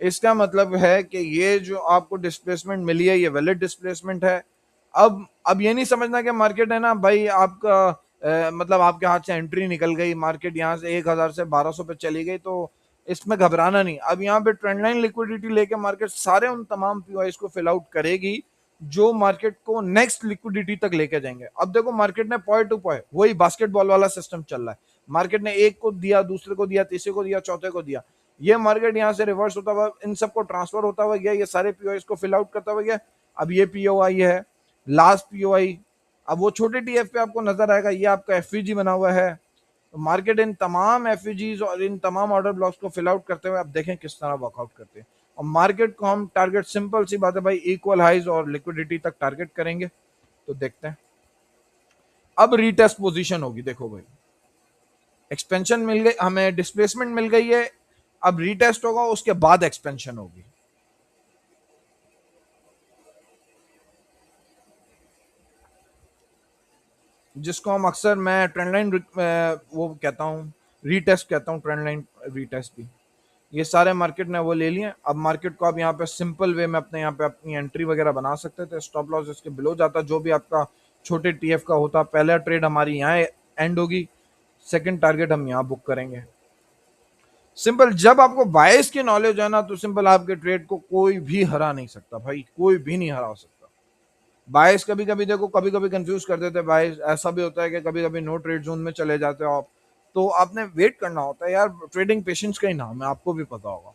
इसका मतलब है कि ये जो आपको डिस्प्लेसमेंट मिली है, ये वैलिड डिस्प्लेसमेंट है। अब ये नहीं समझना कि मार्केट है ना भाई आपका मतलब आपके हाथ से एंट्री निकल गई, मार्केट यहाँ से 1000 से 1200 पे चली गई, तो इसमें घबराना नहीं। अब यहाँ पे ट्रेंड लाइन लिक्विडिटी लेके मार्केट सारे उन तमाम पीओआईस को फिल आउट करेगी जो मार्केट को नेक्स्ट लिक्विडिटी तक लेके जाएंगे। अब देखो मार्केट ने पॉइंट टू पॉइंट वही बास्केटबॉल वाला सिस्टम चल रहा है। मार्केट ने एक को दिया, दूसरे को दिया, तीसरे को दिया, चौथे को दिया। ये मार्केट यहाँ से रिवर्स होता हुआ इन सबको ट्रांसफर होता हुआ गया, ये सारे पीओआई को फिल आउट करता हुआ गया। अब ये पीओआई है लास्ट पीओआई। अब वो छोटे टीएफ पे आपको नजर आएगा, ये आपका एफवीजी बना हुआ है। तो मार्केट इन तमाम एफवीजीज और इन तमाम ऑर्डर ब्लॉक्स को फिल आउट करते हुए आप देखें किस तरह वर्कआउट करते हैं। और मार्केट को हम टारगेट, सिंपल सी बात है भाई, इक्वल हाइज और लिक्विडिटी तक टारगेट करेंगे। तो देखते हैं, अब रीटेस्ट पोजीशन होगी। देखो भाई, एक्सपेंशन मिल गई हमें, डिस्प्लेसमेंट मिल गई है। अब रीटेस्ट होगा, उसके बाद एक्सपेंशन होगी। जिसको हम अक्सर, मैं ट्रेंड लाइन वो कहता हूँ, रीटेस्ट कहता हूँ, ट्रेंड लाइन रीटेस्ट भी। ये सारे मार्केट ने वो ले लिए। अब मार्केट को आप यहाँ पे सिंपल वे में अपने यहाँ पे अपनी एंट्री वगैरह बना सकते थे। स्टॉप लॉस इसके बिलो जाता, जो भी आपका छोटे टीएफ का होता। पहला ट्रेड हमारी यहाँ एंड होगी, सेकंड टारगेट हम यहाँ बुक करेंगे। सिंपल, जब आपको बायस की नॉलेज है ना, तो सिंपल आपके ट्रेड को कोई भी हरा नहीं सकता भाई, कोई भी नहीं हरा सकता। बायस कभी कभी देखो, कभी कभी कंफ्यूज कर देते हैं बायस। ऐसा भी होता है कि कभी कभी नो ट्रेड जोन में चले जाते हो आप, तो आपने वेट करना होता है यार। ट्रेडिंग पेशेंस का ही नाम है, आपको भी पता होगा।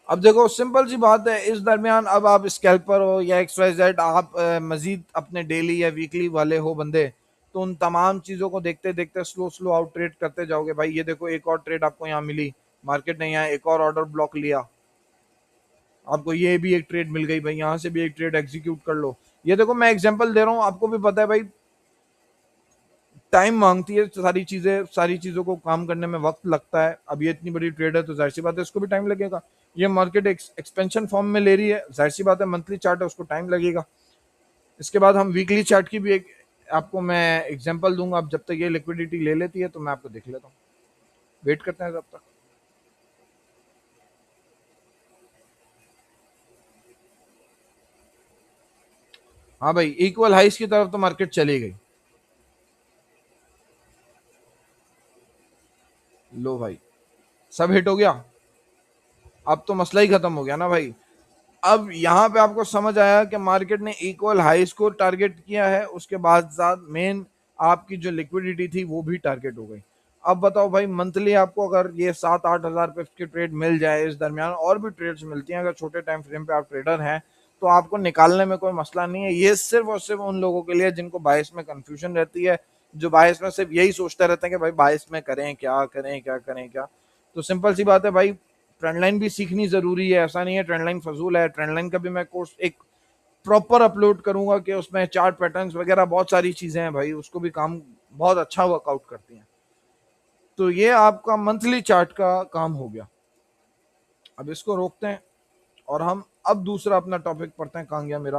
अब देखो सिंपल सी बात है, इस दरमियान अब आप स्कैल्पर हो या XYZ, आप मजीद अपने डेली या वीकली वाले हो बंदे, तो उन तमाम चीज़ों को देखते देखते स्लो स्लो आउट ट्रेड करते जाओगे भाई। ये देखो एक और ट्रेड आपको यहाँ मिली, मार्केट ने यहाँ एक और ऑर्डर ब्लॉक लिया, आपको ये भी एक ट्रेड मिल गई भाई, यहाँ से भी एक ट्रेड एग्जीक्यूट कर लो। ये देखो मैं एग्जांपल दे रहा हूँ, आपको भी पता है भाई टाइम मांगती है सारी चीजें, सारी चीजों को काम करने में वक्त लगता है। अब ये इतनी बड़ी ट्रेड है तो जाहिर सी बात है इसको भी टाइम लगेगा। ये मार्केट एक्सपेंशन फॉर्म में ले रही है, जाहिर सी बात है मंथली चार्ट है उसको टाइम लगेगा। इसके बाद हम वीकली चार्ट की भी एक आपको मैं एग्जांपल दूंगा। अब जब तक ये लिक्विडिटी ले लेती है तो मैं आपको दिख लेता हूँ, वेट करते हैं तब तक। हाँ भाई, इक्वल हाइस की तरफ तो मार्केट चली गई। लो भाई, सब हिट हो गया, अब तो मसला ही खत्म हो गया ना भाई। अब यहाँ पे आपको समझ आया कि मार्केट ने इक्वल हाई स्कोर टारगेट किया है, उसके बाद साथ मेन आपकी जो लिक्विडिटी थी वो भी टारगेट हो गई। अब बताओ भाई, मंथली आपको अगर ये 7-8 हज़ार पिप्स की ट्रेड मिल जाए, इस दरमियान और भी ट्रेड्स मिलती हैं, अगर छोटे टाइम फ्रेम पे आप ट्रेडर हैं तो आपको निकालने में कोई मसला नहीं है। ये सिर्फ और सिर्फ उन लोगों के लिए जिनको बायस में कंफ्यूजन रहती है, जो बायस में सिर्फ यही सोचते रहते हैं कि भाई बायस में करें क्या, करें क्या, करें क्या। तो सिंपल सी बात है भाई, ट्रेंड लाइन भी सीखनी जरूरी है, ऐसा नहीं है ट्रेंड लाइन फजूल है। ट्रेंड लाइन का भी मैं कोर्स एक प्रॉपर अपलोड करूंगा कि उसमें चार्ट पैटर्न्स वगैरह बहुत सारी चीजें हैं भाई, उसको भी काम बहुत अच्छा वर्कआउट करती हैं। तो ये आपका मंथली चार्ट का काम हो गया। अब इसको रोकते हैं और हम अब दूसरा अपना टॉपिक पढ़ते हैं। कहाँ गया मेरा,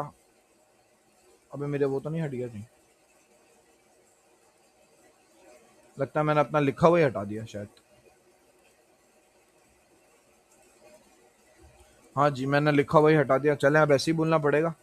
अबे मेरे वो तो नहीं हट गया जी, लगता है मैंने अपना लिखा हुआ ही हटा दिया शायद। हाँ जी, मैंने लिखा हुआ ही हटा दिया, चले अब ऐसे ही बोलना पड़ेगा।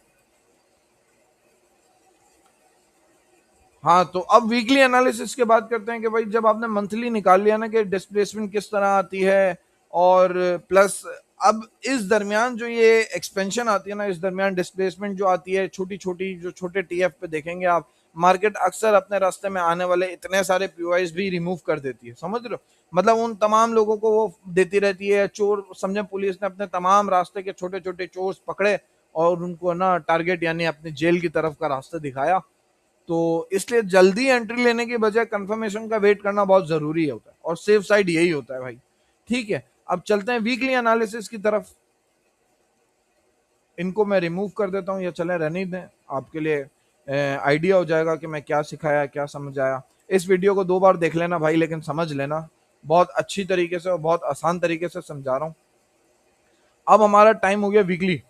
हाँ, तो अब वीकली एनालिसिस की बात करते हैं कि भाई जब आपने मंथली निकाल लिया ना कि डिस्प्लेसमेंट किस तरह आती है, और प्लस अब इस दरमियान जो ये एक्सपेंशन आती है ना, इस दरमियान डिस्प्लेसमेंट जो आती है, छोटी छोटी जो छोटे टीएफ पे देखेंगे आप, मार्केट अक्सर अपने रास्ते में आने वाले इतने सारे पीओआईस भी रिमूव कर देती है, समझ रहे हो। मतलब उन तमाम लोगों को वो देती रहती है, चोर समझे, पुलिस ने अपने तमाम रास्ते के छोटे छोटे चोर पकड़े और उनको ना टारगेट यानी अपने जेल की तरफ का रास्ता दिखाया। तो इसलिए जल्दी एंट्री लेने की बजाय कंफर्मेशन का वेट करना बहुत जरूरी होता है, और सेफ साइड यही होता है भाई। ठीक है, अब चलते हैं वीकली एनालिसिस की तरफ। इनको मैं रिमूव कर देता हूं, या चले रहने ही दें, आपके लिए आइडिया हो जाएगा कि मैं क्या सिखाया, क्या समझ आया। इस वीडियो को 2 बार देख लेना भाई, लेकिन समझ लेना, बहुत अच्छी तरीके से और बहुत आसान तरीके से समझा रहा हूं। अब हमारा टाइम हो गया वीकली।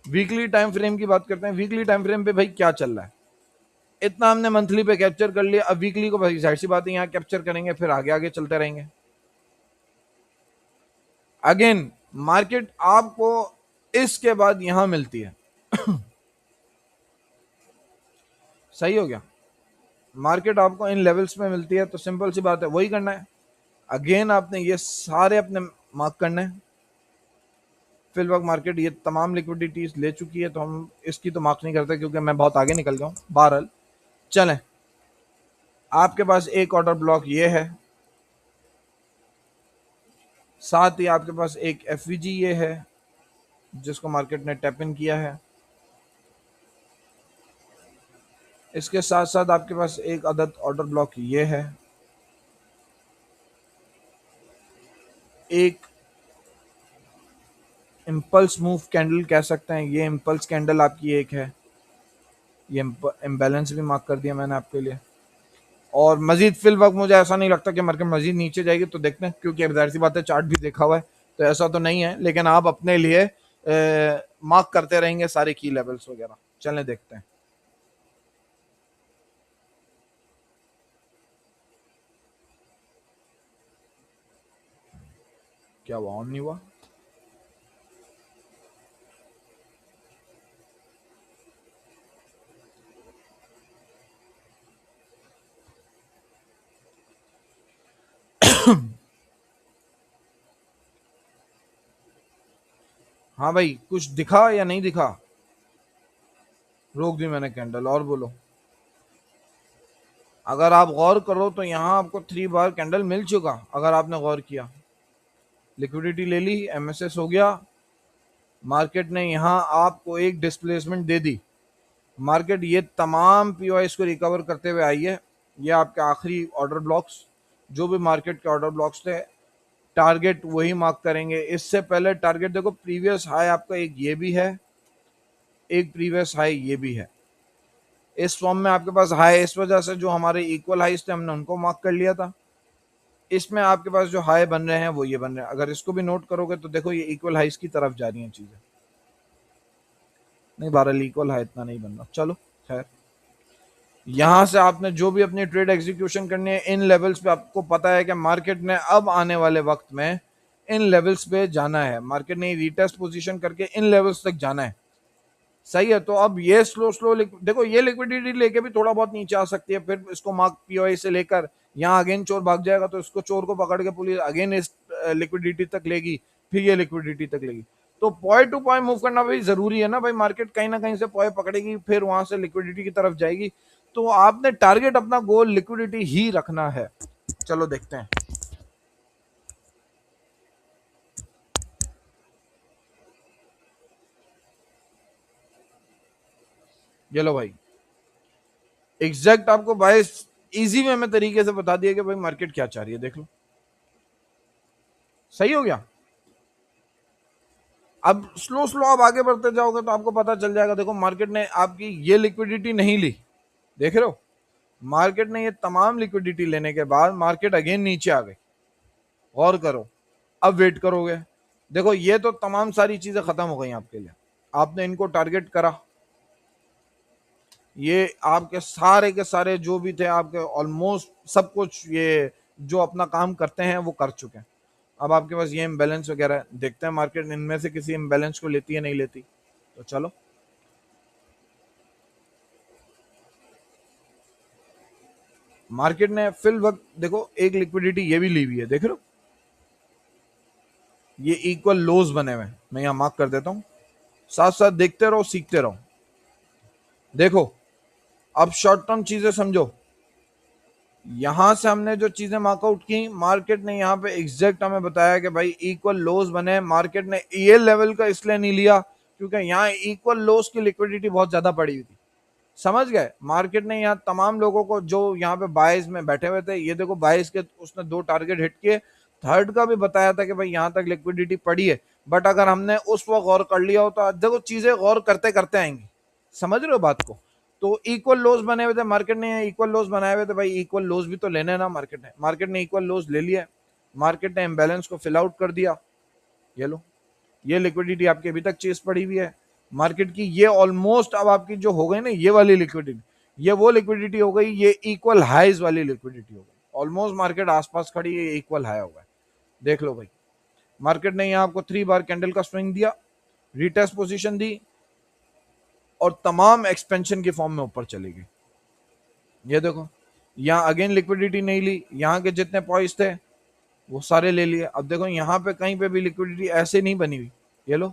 वीकली टाइम फ्रेम की बात करते हैं। वीकली टाइम फ्रेम पे भाई क्या चल रहा है, इतना हमने मंथली पे कैप्चर कर लिया। अब वीकली को भाई जाहिर सी बात है यहाँ कैप्चर करेंगे, फिर आगे आगे चलते रहेंगे। अगेन मार्केट आपको इसके बाद यहां मिलती है। सही हो गया, मार्केट आपको इन लेवल्स में मिलती है, तो सिंपल सी बात है वही करना है। अगेन आपने ये सारे अपने मार्क करने हैं। फिल वक्त मार्केट ये तमाम लिक्विडिटीज ले चुकी है, तो हम इसकी तो मार्क नहीं करते क्योंकि मैं बहुत आगे निकल गया हूँ। बहरहाल चलें, आपके पास एक ऑर्डर ब्लॉक ये है, साथ ही आपके पास एक एफवीजी ये है जिसको मार्केट ने टैप इन किया है। इसके साथ साथ आपके पास एक अदद ऑर्डर ब्लॉक ये है, एक इम्पल्स मूव कैंडल कह सकते हैं, ये इम्पल्स कैंडल आपकी एक है। ये इम्बैलेंस भी मार्क कर दिया मैंने आपके लिए। और मजीद फिल वक्त मुझे ऐसा नहीं लगता कि मार्केट मजीद नीचे जाएगी, तो देखते हैं, क्योंकि अब जाहिर सी बात है चार्ट भी देखा हुआ है, तो ऐसा तो नहीं है, लेकिन आप अपने लिए मार्क करते रहेंगे सारे की लेवल्स वगैरह। चलें देखते हैं। क्या हुआ, ऑन नहीं हुआ? हाँ भाई, कुछ दिखा या नहीं दिखा? रोक दी मैंने कैंडल, और बोलो। अगर आप गौर करो तो यहाँ आपको 3 बार कैंडल मिल चुका, अगर आपने गौर किया। लिक्विडिटी ले ली, एमएसएस हो गया, मार्केट ने यहाँ आपको एक डिस्प्लेसमेंट दे दी, मार्केट ये तमाम पीओआईस को रिकवर करते हुए आई है। ये आपके आखिरी ऑर्डर ब्लॉक्स, जो भी मार्केट के ऑर्डर ब्लॉक्स थे, टारगेट वही मार्क करेंगे। इससे पहले टारगेट देखो, प्रीवियस हाई आपका एक ये भी है, एक प्रीवियस हाई ये भी है। इस फॉर्म में आपके पास हाई, इस वजह से जो हमारे इक्वल हाइस थे हमने उनको मार्क कर लिया था। इसमें आपके पास जो हाई बन रहे हैं वो ये बन रहे हैं। अगर इसको भी नोट करोगे तो देखो ये इक्वल हाइस की तरफ जा रही हैं चीजें। नहीं, बहरहाल इक्वल हाई इतना नहीं बन रहा, चलो खैर। यहां से आपने जो भी अपनी ट्रेड एग्जीक्यूशन करनी है, इन लेवल्स पे आपको पता है कि मार्केट ने अब आने वाले वक्त में इन लेवल्स पे जाना है, मार्केट ने रिटेस्ट पोजीशन करके इन लेवल्स तक जाना है। सही है, तो अब ये स्लो स्लो देखो, ये लिक्विडिटी लेके भी थोड़ा बहुत नीचे आ सकती है, फिर इसको मार्क पीओआई से लेकर यहाँ अगेन चोर भाग जाएगा, तो इसको चोर को पकड़ के पुलिस अगेन इस लिक्विडिटी तक लेगी, फिर ये लिक्विडिटी तक लेगी। तो पॉइंट टू पॉइंट मूव करना भाई जरूरी है ना भाई, मार्केट कहीं ना कहीं से पॉइंट पकड़ेगी, फिर वहां से लिक्विडिटी की तरफ जाएगी। तो आपने टारगेट अपना गोल लिक्विडिटी ही रखना है। चलो देखते हैं। ये लो भाई, एग्जैक्ट आपको भाई इजी वे में तरीके से बता दिया कि भाई मार्केट क्या चाह रही है, देख लो। सही हो गया। अब स्लो स्लो आप आगे बढ़ते जाओगे तो आपको पता चल जाएगा। देखो मार्केट ने आपकी ये लिक्विडिटी नहीं ली, देख रहे हो, मार्केट ने ये तमाम लिक्विडिटी लेने के बाद मार्केट अगेन नीचे आ गई। गौर करो, अब वेट करोगे, देखो ये तो तमाम सारी चीजें खत्म हो गई आपके लिए, आपने इनको टारगेट करा, ये आपके सारे के सारे जो भी थे आपके ऑलमोस्ट सब कुछ, ये जो अपना काम करते हैं वो कर चुके हैं। अब आपके पास ये इम्बैलेंस वगैरह है, देखते हैं मार्केट इनमें से किसी इम्बैलेंस को लेती है नहीं लेती। तो चलो, मार्केट ने फिल वक्त देखो एक लिक्विडिटी ये भी ली हुई है, देख रहे हो, ये इक्वल लोज बने हुए हैं, मैं यहां मार्क कर देता हूं। साथ साथ देखते रहो, सीखते रहो। देखो अब शॉर्ट टर्म चीजें समझो, यहां से हमने जो चीजें मार्कआउट की, मार्केट ने यहाँ पे एग्जैक्ट हमें बताया कि भाई इक्वल लोज बने। मार्केट ने ये लेवल का इसलिए नहीं लिया क्योंकि यहाँ इक्वल लोज की लिक्विडिटी बहुत ज्यादा पड़ी हुई थी, समझ गए। मार्केट ने यहाँ तमाम लोगों को जो यहाँ पे बाइस में बैठे हुए थे, ये देखो बाइस के उसने दो टारगेट हिट किए, थर्ड का भी बताया था कि भाई यहाँ तक लिक्विडिटी पड़ी है। बट अगर हमने उस वक्त गौर कर लिया होता, देखो चीजें गौर करते करते आएंगी, समझ रहे हो बात को। तो इक्वल लोज बने हुए थे, मार्केट ने इक्वल लोज बनाए हुए थे, भाई इक्वल लोज भी तो लेने ना मार्केट ने इक्वल लोज ले लिया, मार्केट ने इम्बैलेंस को फिल आउट कर दिया। ये लो, ये लिक्विडिटी आपकी अभी तक चेस पड़ी हुई है मार्केट की, ये ऑलमोस्ट अब आपकी जो हो गई ना ये वाली लिक्विडिटी, ये वो लिक्विडिटी हो गई, ये इक्वल हाइज वाली लिक्विडिटी हो गई। ऑलमोस्ट मार्केट आसपास खड़ी है, इक्वल हाई हो गया। देख लो भाई, मार्केट ने यहाँ आपको 3 बार कैंडल का स्विंग दिया, रिटेस्ट पोजीशन दी, और तमाम एक्सपेंशन की फॉर्म में ऊपर चली गई। ये देखो, यहाँ अगेन लिक्विडिटी नहीं ली, यहाँ के जितने पॉइंट्स थे वो सारे ले लिए। अब देखो यहाँ पे कहीं पे भी लिक्विडिटी ऐसे नहीं बनी हुई, ये लो।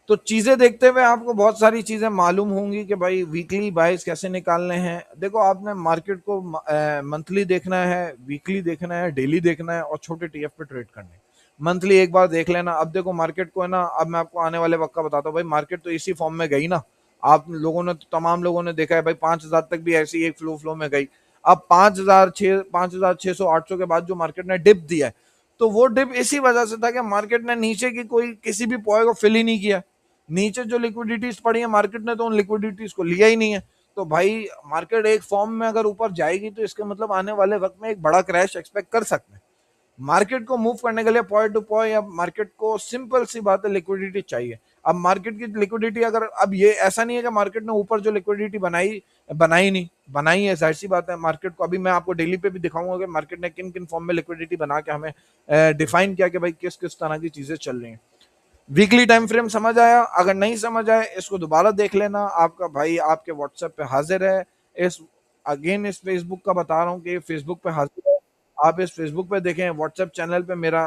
तो चीजें देखते हुए आपको बहुत सारी चीजें मालूम होंगी कि भाई वीकली बाइस कैसे निकालने हैं। देखो आपने मार्केट को मंथली देखना है, वीकली देखना है, डेली देखना है, और छोटे टीएफ पे ट्रेड करने हैं। मंथली एक बार देख लेना। अब देखो मार्केट को है ना, अब मैं आपको आने वाले वक्त का बताता हूँ भाई, मार्केट तो इसी फॉर्म में गई ना, आप लोगों ने तो तमाम लोगों ने देखा है भाई, 5,000 तक भी ऐसी एक फ्लो फ्लो में गई। अब 5,600 800 के बाद जो मार्केट ने डिप दिया है, तो वो डिप इसी वजह से था कि मार्केट ने नीचे की कोई किसी भी पॉइंट को फिल ही नहीं किया। नीचे जो लिक्विडिटीज पड़ी है, मार्केट ने तो उन लिक्विडिटीज को लिया ही नहीं है। तो भाई मार्केट एक फॉर्म में अगर ऊपर जाएगी तो इसका मतलब आने वाले वक्त में एक बड़ा क्रैश एक्सपेक्ट कर सकते हैं। मार्केट को मूव करने के लिए पॉइंट टू पॉइंट, अब मार्केट को सिंपल सी बात है, लिक्विडिटी चाहिए। अब मार्केट की लिक्विडिटी अगर, अब ये ऐसा नहीं है कि मार्केट ने ऊपर जो लिक्विडिटी बनाई बनाई नहीं बनाई है, जाहिर सी बात है। मार्केट को अभी मैं आपको डेली पे भी दिखाऊंगा कि मार्केट ने किन किन फॉर्म में लिक्विडिटी बना के हमें डिफाइन किया कि भाई किस किस तरह की चीजें चल रही हैं। वीकली टाइम फ्रेम समझ आया? अगर नहीं समझ आए इसको दोबारा देख लेना, आपका भाई आपके व्हाट्सएप पे हाजिर है। इस अगेन इस फेसबुक का बता रहा हूँ कि फेसबुक पे हाजिर है, आप इस फेसबुक पे देखें। व्हाट्सएप चैनल पे मेरा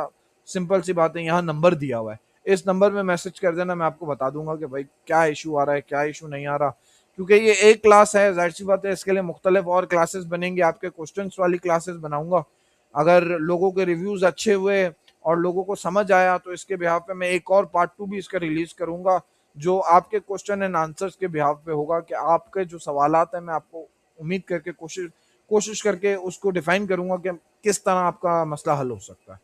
सिंपल सी बात है, यहाँ नंबर दिया हुआ है, इस नंबर पे मैसेज कर देना, मैं आपको बता दूंगा कि भाई क्या इशू आ रहा है, क्या इशू नहीं आ रहा। क्योंकि ये एक क्लास है, जाहिर सी बात है, इसके लिए मुख्तलिफ और क्लासेस बनेंगे, आपके क्वेश्चंस वाली क्लासेस बनाऊंगा। अगर लोगों के रिव्यूज अच्छे हुए और लोगों को समझ आया तो इसके बिहाफ पे मैं एक और पार्ट 2 भी इसका रिलीज करूंगा, जो आपके क्वेश्चन एंड आंसर्स के बिहाफ पे होगा, कि आपके जो सवालात हैं मैं आपको उम्मीद करके कोशिश कोशिश करके उसको डिफाइन करूंगा कि किस तरह आपका मसला हल हो सकता है।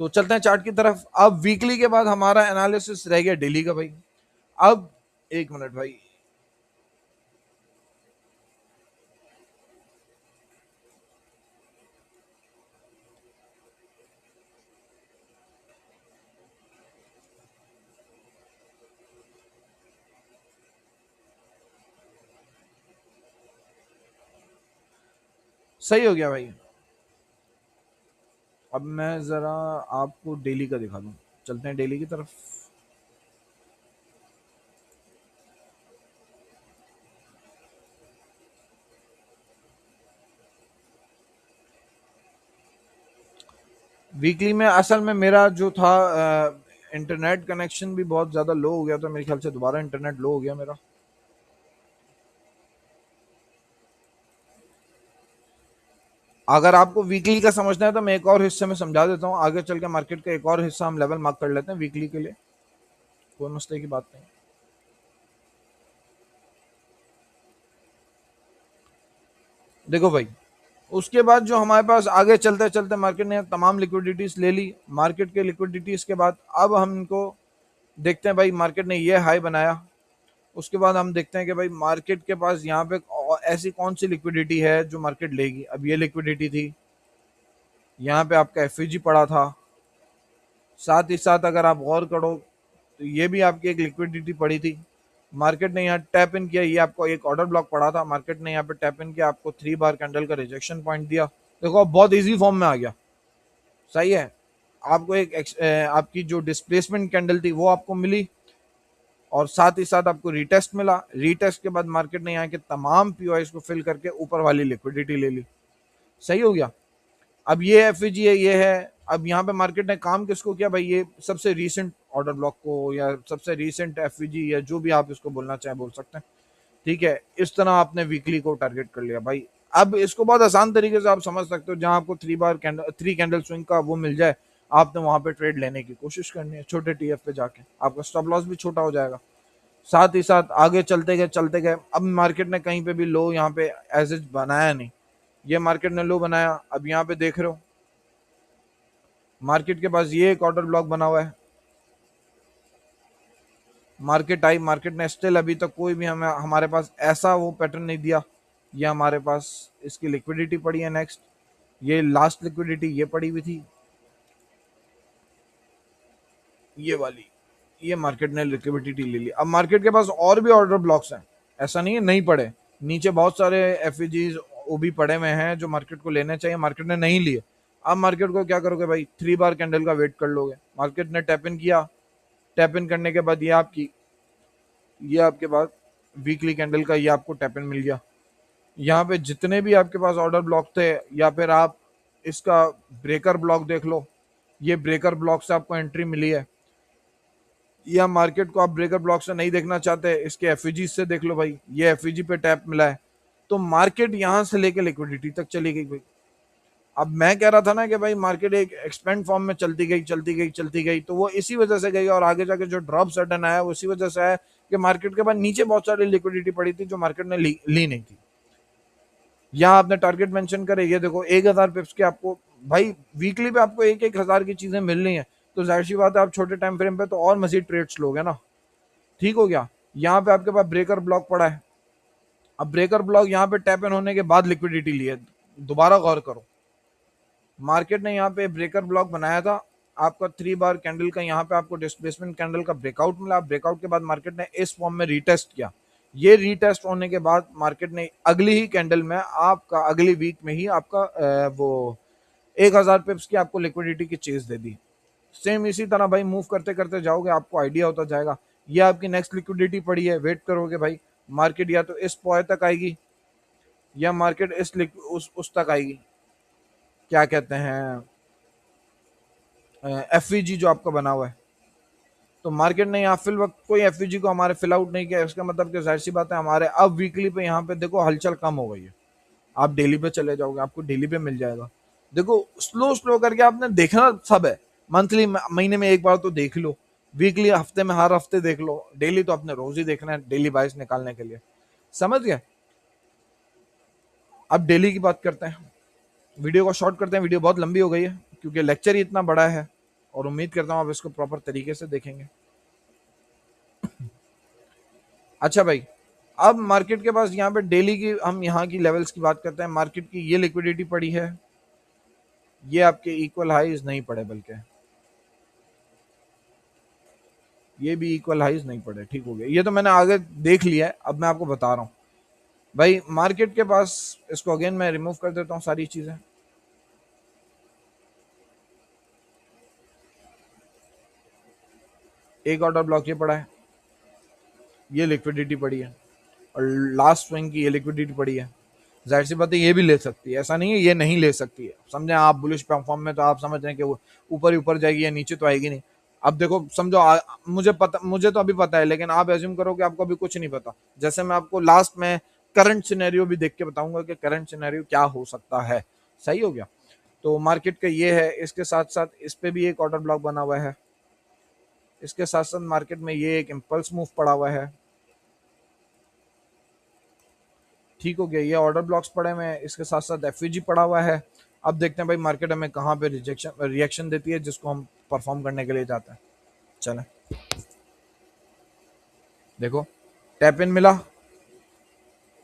तो चलते हैं चार्ट की तरफ। अब वीकली के बाद हमारा एनालिसिस रह गया डेली का भाई। अब एक मिनट भाई, सही हो गया भाई। अब मैं जरा आपको डेली का दिखा दूं। चलते हैं डेली की तरफ। वीकली में असल में मेरा जो था इंटरनेट कनेक्शन भी बहुत ज़्यादा लो हो गया था, मेरे ख्याल से दोबारा इंटरनेट लो हो गया मेरा। अगर आपको वीकली का समझना है तो मैं एक और हिस्से में समझा देता हूँ, आगे चल के मार्केट का एक और हिस्सा हम लेवल मार्क कर लेते हैं वीकली के लिए, कोई मसले की बात नहीं। देखो भाई, उसके बाद जो हमारे पास आगे चलते चलते मार्केट ने तमाम लिक्विडिटीज ले ली। मार्केट के लिक्विडिटीज के बाद अब हम इनको देखते हैं भाई, मार्केट ने ये हाई बनाया। उसके बाद हम देखते हैं कि भाई मार्केट के पास यहाँ पे ऐसी कौन सी लिक्विडिटी है जो मार्केट लेगी। अब ये लिक्विडिटी थी, यहाँ पे आपका एफ पड़ा था। साथ ही साथ अगर आप गौर करो तो ये भी आपकी एक लिक्विडिटी पड़ी थी। मार्केट ने यहाँ टैप इन किया, ये आपको एक ऑर्डर ब्लॉक पड़ा था, मार्केट ने यहाँ पे टैप इन किया, आपको 3 बार कैंडल का रिजेक्शन पॉइंट दिया। देखो अब बहुत इजी फॉर्म में आ गया। सही है। आपको आपकी जो डिस्प्लेसमेंट कैंडल थी वो आपको मिली, और साथ ही साथ आपको रीटेस्ट मिला। रीटेस्ट के बाद मार्केट ने यहाँ के तमाम पीओआई को फिल करके ऊपर वाली लिक्विडिटी ले ली। सही हो गया। अब ये एफ है, ये है। अब यहाँ पे मार्केट ने काम किसको किया भाई, ये सबसे रीसेंट ऑर्डर ब्लॉक को, या सबसे रीसेंट एफ या जो भी आप इसको बोलना चाहें बोल सकते हैं। ठीक है, इस तरह आपने वीकली को टारगेट कर लिया भाई। अब इसको बहुत आसान तरीके से आप समझ सकते हो, जहां आपको 3 कैंडल स्विंग का वो मिल जाए, आपने वहां पे ट्रेड लेने की कोशिश करनी है छोटे टीएफ पे जाके, आपका स्टॉप लॉस भी छोटा हो जाएगा। साथ ही साथ आगे चलते गए अब मार्केट ने कहीं पे भी लो यहाँ पे एज एज बनाया नहीं। ये मार्केट ने लो बनाया। अब यहाँ पे देख रहे हो मार्केट के पास ये एक ऑर्डर ब्लॉक बना हुआ है। मार्केट आई, मार्केट ने स्टिल अभी तक कोई भी हमें हमारे पास ऐसा वो पैटर्न नहीं दिया। ये हमारे पास इसकी लिक्विडिटी पड़ी है। नेक्स्ट ये लास्ट लिक्विडिटी ये पड़ी हुई थी, ये वाली। ये मार्केट ने लिक्विडिटी ले ली। अब मार्केट के पास और भी ऑर्डर ब्लॉक्स हैं, ऐसा नहीं है नहीं पड़े। नीचे बहुत सारे एफ वो भी पड़े हुए हैं जो मार्केट को लेने चाहिए, मार्केट ने नहीं लिए। अब मार्केट को क्या करोगे भाई, 3 बार कैंडल का वेट कर लोगे। मार्केट ने टैप इन किया, टैप इन करने के बाद ये आपके पास वीकली कैंडल का ये आपको टैप इन मिल गया। यहाँ पे जितने भी आपके पास ऑर्डर ब्लॉक थे, या फिर आप इसका ब्रेकर ब्लॉक देख लो, ये ब्रेकर ब्लॉक से आपको एंट्री मिली है। या मार्केट को आप ब्रेकर ब्लॉक से नहीं देखना चाहते, इसके एफ से देख लो भाई, ये एफ पे टैप मिला है। तो मार्केट यहाँ से लेके लिक्विडिटी तक चली गई भाई। अब मैं कह रहा था ना कि भाई मार्केट एक एक्सपेंड फॉर्म में चलती गई, तो वो इसी वजह से गई, और आगे जाके जो ड्रॉप सडन आया वो इसी वजह से आया कि मार्केट के बाद नीचे बहुत सारी लिक्विडिटी पड़ी थी जो मार्केट ने ली नहीं थी। यहाँ आपने टारगेट मेंशन करे, ये देखो 1000 पिप्स के आपको भाई वीकली पे आपको 1-1 हजार की चीजें मिल रही हैं। तो जाहिर सी बात है आप छोटे टाइम फ्रेम पे तो और मजीद ट्रेड्स लोगे ना। ठीक हो गया। यहाँ पे आपके पास ब्रेकर ब्लॉक पड़ा है। अब ब्रेकर ब्लॉक यहाँ पे टैप इन होने के बाद लिक्विडिटी ली है। दोबारा गौर करो, मार्केट ने यहाँ पे ब्रेकर ब्लॉक बनाया था, आपका 3 बार कैंडल का यहाँ पे आपको डिस्प्लेसमेंट कैंडल का ब्रेकआउट मिला। ब्रेकआउट के बाद मार्केट ने इस फॉर्म में रीटेस्ट किया। ये रीटेस्ट होने के बाद मार्केट ने अगली ही कैंडल में आपका अगली वीक में ही आपका वो 1000 पिप्स की आपको लिक्विडिटी की चेज दे दी। सेम इसी तरह भाई मूव करते करते जाओगे, आपको आइडिया होता जाएगा। ये आपकी नेक्स्ट लिक्विडिटी पड़ी है, वेट करोगे भाई, मार्केट या तो इस पॉइंट तक आएगी, या मार्केट उस तक आएगी, क्या कहते हैं, एफ जो आपका बना हुआ है। तो मार्केट ने यहाँ फिल वक्त कोई एफ को हमारे फिल आउट नहीं किया, इसका मतलब कि जाहिर सी बात है हमारे अब वीकली पे यहाँ पे देखो हलचल कम हो गई है। आप डेली पे चले जाओगे, आपको डेली पे मिल जाएगा। देखो स्लो स्लो करके आपने देखना सब है, मंथली महीने में एक बार तो देख लो, वीकली हफ्ते में हर हफ्ते देख लो, डेली तो अपने रोज ही देखना है डेली बाइस निकालने के लिए। समझ गए? अब डेली की बात करते हैं, वीडियो को शॉर्ट करते हैं, वीडियो बहुत लंबी हो गई है क्योंकि लेक्चर ही इतना बड़ा है, और उम्मीद करता हूँ आप इसको प्रॉपर तरीके से देखेंगे। अच्छा भाई, अब मार्केट के पास यहाँ पे डेली की, हम यहाँ की लेवल्स की बात करते हैं। मार्केट की ये लिक्विडिटी पड़ी है, ये आपके इक्वल हाईज नहीं पड़े, बल्कि ये भी इक्वल हाईज नहीं पड़े। ठीक हो गया, ये तो मैंने आगे देख लिया है, अब मैं आपको बता रहा हूँ भाई। मार्केट के पास, इसको अगेन मैं रिमूव कर देता हूँ सारी चीजें। एक ऑर्डर ब्लॉक ये पड़ा है, ये लिक्विडिटी पड़ी है, और लास्ट स्विंग की ये लिक्विडिटी पड़ी है। जाहिर सी बात है ये भी ले सकती है, ऐसा नहीं है ये नहीं ले सकती है। समझे आप, बुलिश परफॉर्म में तो आप समझ रहे हैं कि वो ऊपर ही ऊपर जाएगी या नीचे तो आएगी नहीं। अब देखो समझो मुझे पता, मुझे तो अभी पता है, लेकिन आप एज्यूम करो कि आपको अभी कुछ नहीं पता। जैसे मैं आपको लास्ट में करंट सिनेरियो भी देख के बताऊंगा कि करंट सिनेरियो क्या हो सकता है। सही हो गया? तो मार्केट का ये है, इसके साथ साथ इस पे भी एक ऑर्डर ब्लॉक बना हुआ है, इसके साथ साथ मार्केट में ये एक इम्पल्स मूव पड़ा हुआ है। ठीक हो गया, ये ऑर्डर ब्लॉक्स पड़े हुए हैं, इसके साथ साथ एफवीजी पड़ा हुआ है। अब देखते हैं भाई मार्केट हमें कहाँ पे रिजेक्शन रिएक्शन देती है, जिसको हम परफॉर्म करने के लिए जाते हैं। चलें, देखो टैप इन मिला,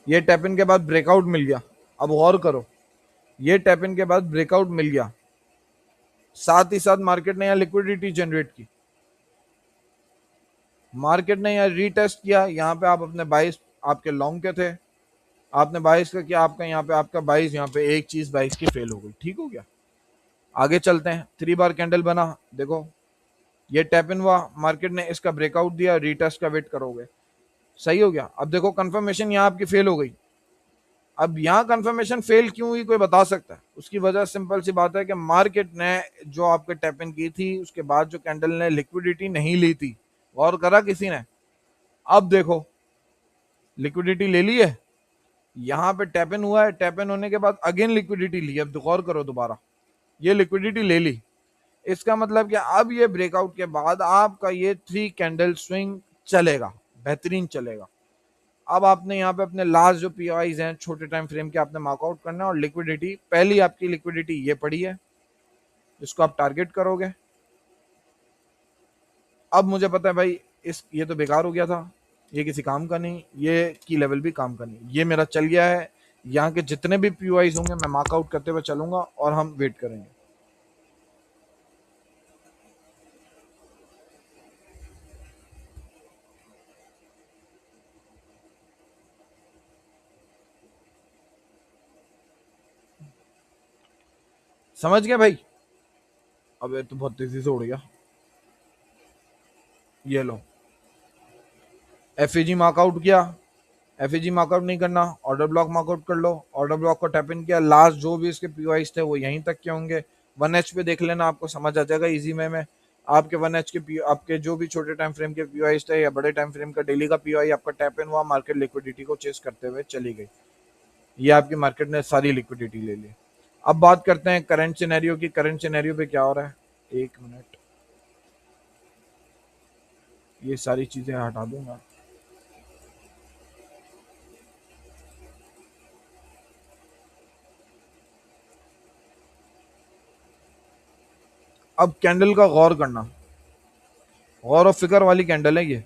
ये टैप इन के बाद ब्रेकआउट मिल गया। अब गौर करो, ये टैप इन के बाद ब्रेकआउट मिल गया, साथ ही साथ मार्केट ने यहाँ लिक्विडिटी जनरेट की, मार्केट ने यहाँ रीटेस्ट किया। यहाँ पे आप अपने 22 आपके लॉन्ग के थे, आपने 22 का किया, आपका यहाँ पे आपका 22, यहाँ पे एक चीज 22 की फेल हो गई। ठीक हो गया, आगे चलते हैं। 3 बार कैंडल बना, देखो ये टैप इन हुआ, मार्केट ने इसका ब्रेकआउट दिया, रीटेस्ट का वेट करोगे। सही हो गया। अब देखो कंफर्मेशन यहाँ आपकी फेल हो गई। अब यहाँ कंफर्मेशन फेल क्यों हुई, कोई बता सकता है? उसकी वजह सिंपल सी बात है कि मार्केट ने जो आपके टैप इन की थी, उसके बाद जो कैंडल ने लिक्विडिटी नहीं ली थी, गौर करा किसी ने? अब देखो लिक्विडिटी ले ली है, यहाँ पे टैप इन हुआ है, टैप इन होने के बाद अगेन लिक्विडिटी ली। अब गौर करो दोबारा, ये लिक्विडिटी ले ली, इसका मतलब कि अब ये ब्रेकआउट के बाद आपका ये 3 कैंडल स्विंग चलेगा, बेहतरीन चलेगा। अब आपने यहाँ पे अपने लास्ट जो पीआईज हैं छोटे टाइम फ्रेम के, आपने मार्कआउट करना है, और लिक्विडिटी, पहली आपकी लिक्विडिटी ये पड़ी है, इसको आप टारगेट करोगे। अब मुझे पता है भाई ये तो बेकार हो गया था, ये किसी काम का नहीं, ये की लेवल भी काम का नहीं, ये मेरा चल गया है। यहाँ के जितने भी पीओआईज होंगे मैं मार्कआउट करते हुए चलूंगा, और हम वेट करेंगे। समझ गए भाई? अब ये तो बहुत तेजी से उड़ गया, ये लो एफईजी मार्कआउट किया, एफईजी मार्कआउट नहीं करना, ऑर्डर ब्लॉक मार्कआउट कर लो, ऑर्डर ब्लॉक को टैप इन किया, लास्ट जो भी इसके पीओआईज थे वो यहीं तक के होंगे। 1H पे देख लेना, आपको समझ आ जाएगा इजी में आपके 1H के आपके जो भी छोटे टाइम फ्रेम के पीओआईज थे, या बड़े टाइम फ्रेम का डेली का पीओआई आपका टैप इन हुआ, मार्केट लिक्विडिटी को चेस करते हुए चली गई, ये आपकी मार्केट ने सारी लिक्विडिटी ले ली। अब बात करते हैं करंट सिनेरियो की, करंट सिनेरियो पे क्या हो रहा है। एक मिनट, ये सारी चीजें हटा दूंगा। अब कैंडल का गौर करना, गौर और फिक्र वाली कैंडल है ये।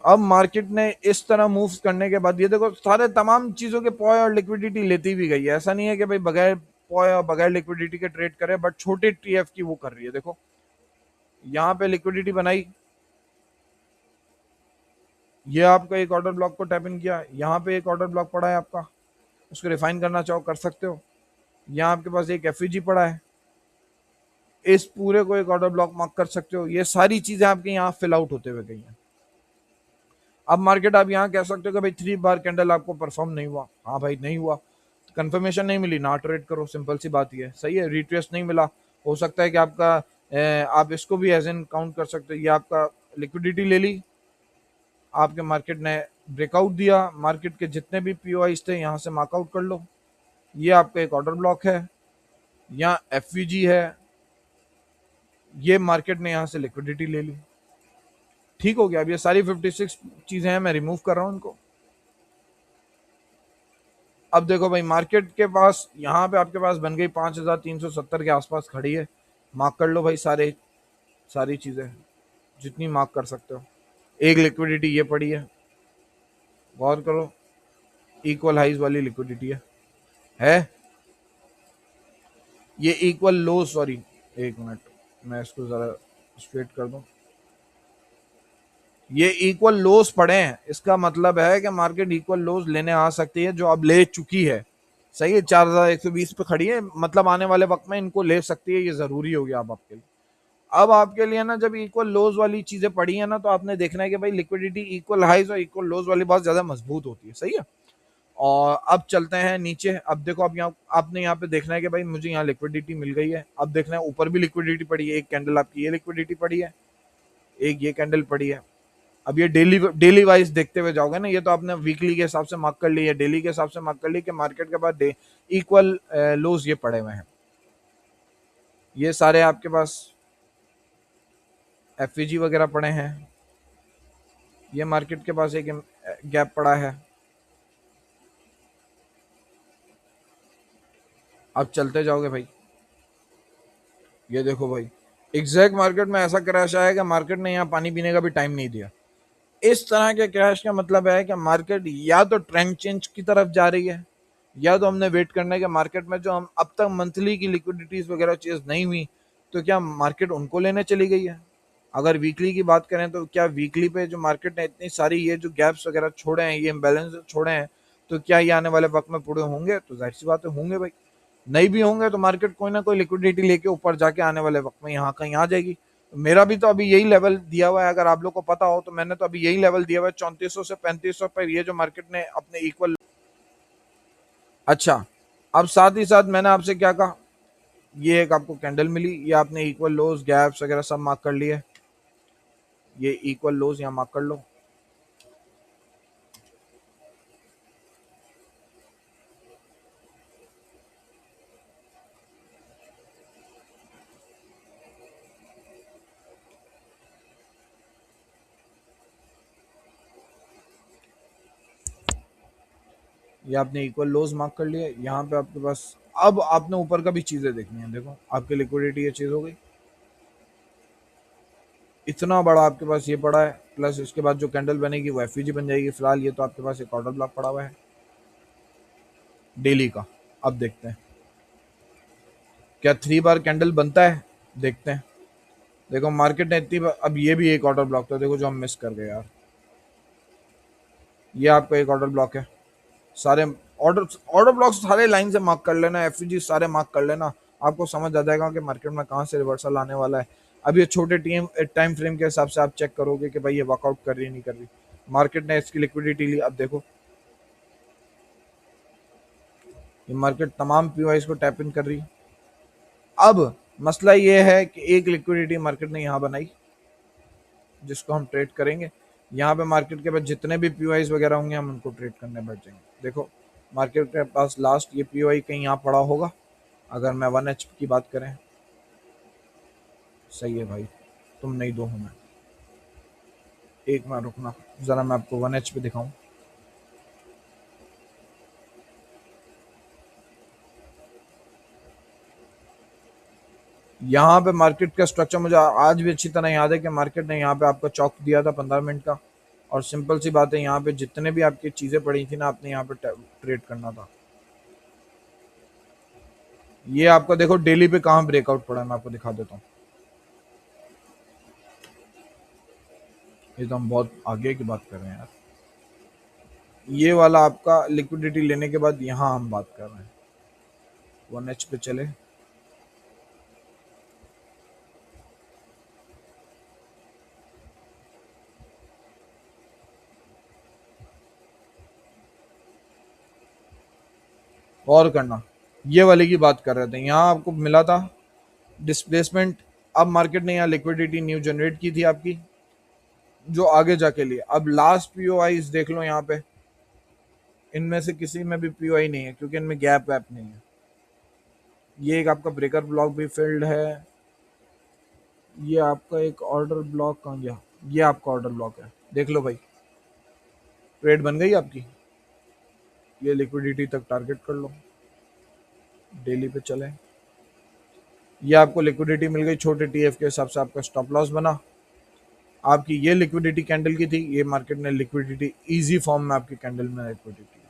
अब मार्केट ने इस तरह मूव करने के बाद, ये देखो सारे तमाम चीजों के पॉय और लिक्विडिटी लेती भी गई है। ऐसा नहीं है कि भाई बगैर पॉय और बगैर लिक्विडिटी के ट्रेड करे, बट छोटे टीएफ की वो कर रही है। देखो यहाँ पे लिक्विडिटी बनाई, ये आपका एक ऑर्डर ब्लॉक को टैप इन किया, यहाँ पे एक ऑर्डर ब्लॉक पड़ा है आपका, उसको रिफाइन करना चाहो कर सकते हो। यहाँ आपके पास एक एफईजी पड़ा है, इस पूरे को एक ऑर्डर ब्लॉक मार्क कर सकते हो। ये सारी चीजें आपके यहाँ फिल आउट होते हुए गई हैं। अब मार्केट आप यहाँ कह सकते हो कि भाई 3 बार कैंडल आपको परफॉर्म नहीं हुआ। हाँ भाई नहीं हुआ, कंफर्मेशन नहीं मिली ना ट्रेड करो, सिंपल सी बात ही है। सही है, रिट्रेस नहीं मिला, हो सकता है कि आपका आप इसको भी एज एन काउंट कर सकते हो, ये आपका लिक्विडिटी ले ली, आपके मार्केट ने ब्रेकआउट दिया, मार्केट के जितने भी पीओआईस थे यहाँ से मार्कआउट कर लो। ये आपका एक ऑर्डर ब्लॉक है, यहाँ एफवीजी है, ये मार्केट ने यहाँ से लिक्विडिटी ले ली। ठीक हो गया। अब ये सारी 56 चीजें हैं, मैं रिमूव कर रहा हूँ इनको। अब देखो भाई, मार्केट के पास यहाँ पे आपके पास बन गई 5370 के आसपास खड़ी है। मार्क कर लो भाई सारी चीजें जितनी मार्क कर सकते हो। एक लिक्विडिटी ये पड़ी है, गौर करो, इक्वल हाइज वाली लिक्विडिटी है। ये इक्वल लो, सॉरी एक मिनट, मैं इसको जरा स्ट्रेट कर दूं। ये इक्वल लोस पड़े हैं, इसका मतलब है कि मार्केट इक्वल लोस लेने आ सकती है, जो अब ले चुकी है। सही है, 4120 पे खड़ी है, मतलब आने वाले वक्त में इनको ले सकती है, ये जरूरी हो गया अब आपके लिए। अब आपके लिए ना, जब इक्वल लोज वाली चीजें पड़ी है ना, तो आपने देखना है कि भाई लिक्विडिटी इक्वल हाइज और इक्वल लोज वाली बहुत ज्यादा मजबूत होती है। सही है। और अब चलते हैं नीचे। अब देखो, अब यहाँ आपने यहाँ पे देखना है कि भाई मुझे यहाँ लिक्विडिटी मिल गई है। अब देखना है ऊपर भी लिक्विडिटी पड़ी है, एक कैंडल आपकी ये लिक्विडिटी पड़ी है, एक ये कैंडल पड़ी है। अब ये डेली वाइज देखते हुए जाओगे ना, ये तो आपने वीकली के हिसाब से मार्क कर ली है, डेली के हिसाब से मार्क कर ली कि मार्केट के बाद इक्वल लोज ये पड़े हुए हैं। ये सारे आपके पास एफवीजी वगैरह पड़े हैं। ये मार्केट के पास एक गैप पड़ा है। अब चलते जाओगे भाई, ये देखो भाई, एग्जैक्ट मार्केट में ऐसा क्रैश आया कि मार्केट ने यहाँ पानी पीने का भी टाइम नहीं दिया। इस तरह के क्रैश का मतलब है कि मार्केट या तो ट्रेंड चेंज की तरफ जा रही है, या तो हमने वेट करना है कि मार्केट में जो हम अब तक मंथली की लिक्विडिटीज वगैरह चेज नहीं हुई, तो क्या मार्केट उनको लेने चली गई है। अगर वीकली की बात करें तो क्या वीकली पे जो मार्केट ने इतनी सारी ये जो गैप्स वगैरह छोड़े हैं, ये इम्बैलेंस छोड़े हैं, तो क्या ये आने वाले वक्त में पूरे होंगे? तो जाहिर सी बात है होंगे भाई। नहीं भी होंगे तो मार्केट कोई ना कोई लिक्विडिटी लेके ऊपर जाके आने वाले वक्त में यहाँ कहीं आ जाएगी। मेरा भी तो अभी यही लेवल दिया हुआ है, अगर आप लोग को पता हो तो मैंने तो अभी यही लेवल दिया हुआ है 3400 से 3500 पर, ये जो मार्केट ने अपने इक्वल। अच्छा, अब साथ ही साथ मैंने आपसे क्या कहा, ये एक आपको कैंडल मिली, ये आपने इक्वल लोज गैप्स वगैरह सब मार्क कर लिए। ये इक्वल लोज यहाँ मार्क कर लो। ये आपने इक्वल लोज मार्क कर लिए। यहाँ पे आपके पास अब आपने ऊपर का भी चीजें देखनी है। देखो आपकी लिक्विडिटी ये चीज हो गई, इतना बड़ा आपके पास ये पड़ा है, प्लस इसके बाद जो कैंडल बनेगी वो एफईजी बन जाएगी। फिलहाल ये तो आपके पास एक ऑर्डर ब्लॉक पड़ा हुआ है डेली का। अब देखते हैं क्या 3 बार कैंडल बनता है, देखते हैं। देखो मार्केट ने इतनी अब ये भी एक ऑर्डर ब्लॉक था, देखो जो हम मिस कर गए यार। ये आपका एक ऑर्डर ब्लॉक है। सारे ऑर्डर ऑर्डर ब्लॉक्स सारे लाइन से मार्क कर लेना, एफईजी सारे मार्क कर लेना, आपको समझ आ जाएगा कि मार्केट में कहाँ से रिवर्सल आने वाला है। अब ये छोटे टाइम फ्रेम के हिसाब से आप चेक करोगे कि भाई ये वर्कआउट कर रही है नहीं कर रही। मार्केट ने इसकी लिक्विडिटी ली। अब देखो ये मार्केट तमाम पीवाईज को टैप इन कर रही है। अब मसला ये है कि एक लिक्विडिटी मार्केट ने यहाँ बनाई जिसको हम ट्रेड करेंगे। यहाँ पे मार्केट के पास जितने भी पीवाईज वगैरह होंगे हम उनको ट्रेड करने बैठ जाएंगे। देखो मार्केट के पास लास्ट ये पीवाई कहीं यहाँ पड़ा होगा, अगर मैं 1H की बात करें। सही है भाई, तुम नहीं दो हूँ मैं, एक बार रुकना जरा, मैं आपको 1H पे दिखाऊं। यहाँ पे मार्केट का स्ट्रक्चर मुझे आज भी अच्छी तरह याद है कि मार्केट ने यहाँ पे आपका चौक दिया था 15 मिनट का, और सिंपल सी बात है यहाँ पे जितने भी आपकी चीजें पड़ी थी ना, आपने यहाँ पे ट्रेड करना था। ये आपका देखो डेली पे कहाँ ब्रेकआउट पड़ा है, मैं आपको दिखा देता हूँ। ये तो हम बहुत आगे की बात कर रहे हैं यार। ये वाला आपका लिक्विडिटी लेने के बाद यहाँ हम बात कर रहे हैं। 1H पे चले, और करना, ये वाले की बात कर रहे थे। यहाँ आपको मिला था डिस्प्लेसमेंट। अब मार्केट ने यहाँ लिक्विडिटी न्यू जनरेट की थी आपकी, जो आगे जाके लिए। अब लास्ट पीओआई देख लो यहाँ पे, इनमें से किसी में भी पीओआई नहीं है क्योंकि इनमें गैप वैप नहीं है। ये एक आपका ब्रेकर ब्लॉक भी फिल्ड है। ये आपका एक ऑर्डर ब्लॉक कहाँ गया, ये आपका ऑर्डर ब्लॉक है, देख लो भाई, ट्रेड बन गई आपकी। ये लिक्विडिटी तक टारगेट कर लो, डेली पे चले। ये आपको लिक्विडिटी मिल गई, छोटे टीएफ के हिसाब से आपका स्टॉप लॉस बना। आपकी ये लिक्विडिटी कैंडल की थी, ये मार्केट ने लिक्विडिटी इजी फॉर्म में आपकी कैंडल में लिक्विडिटी।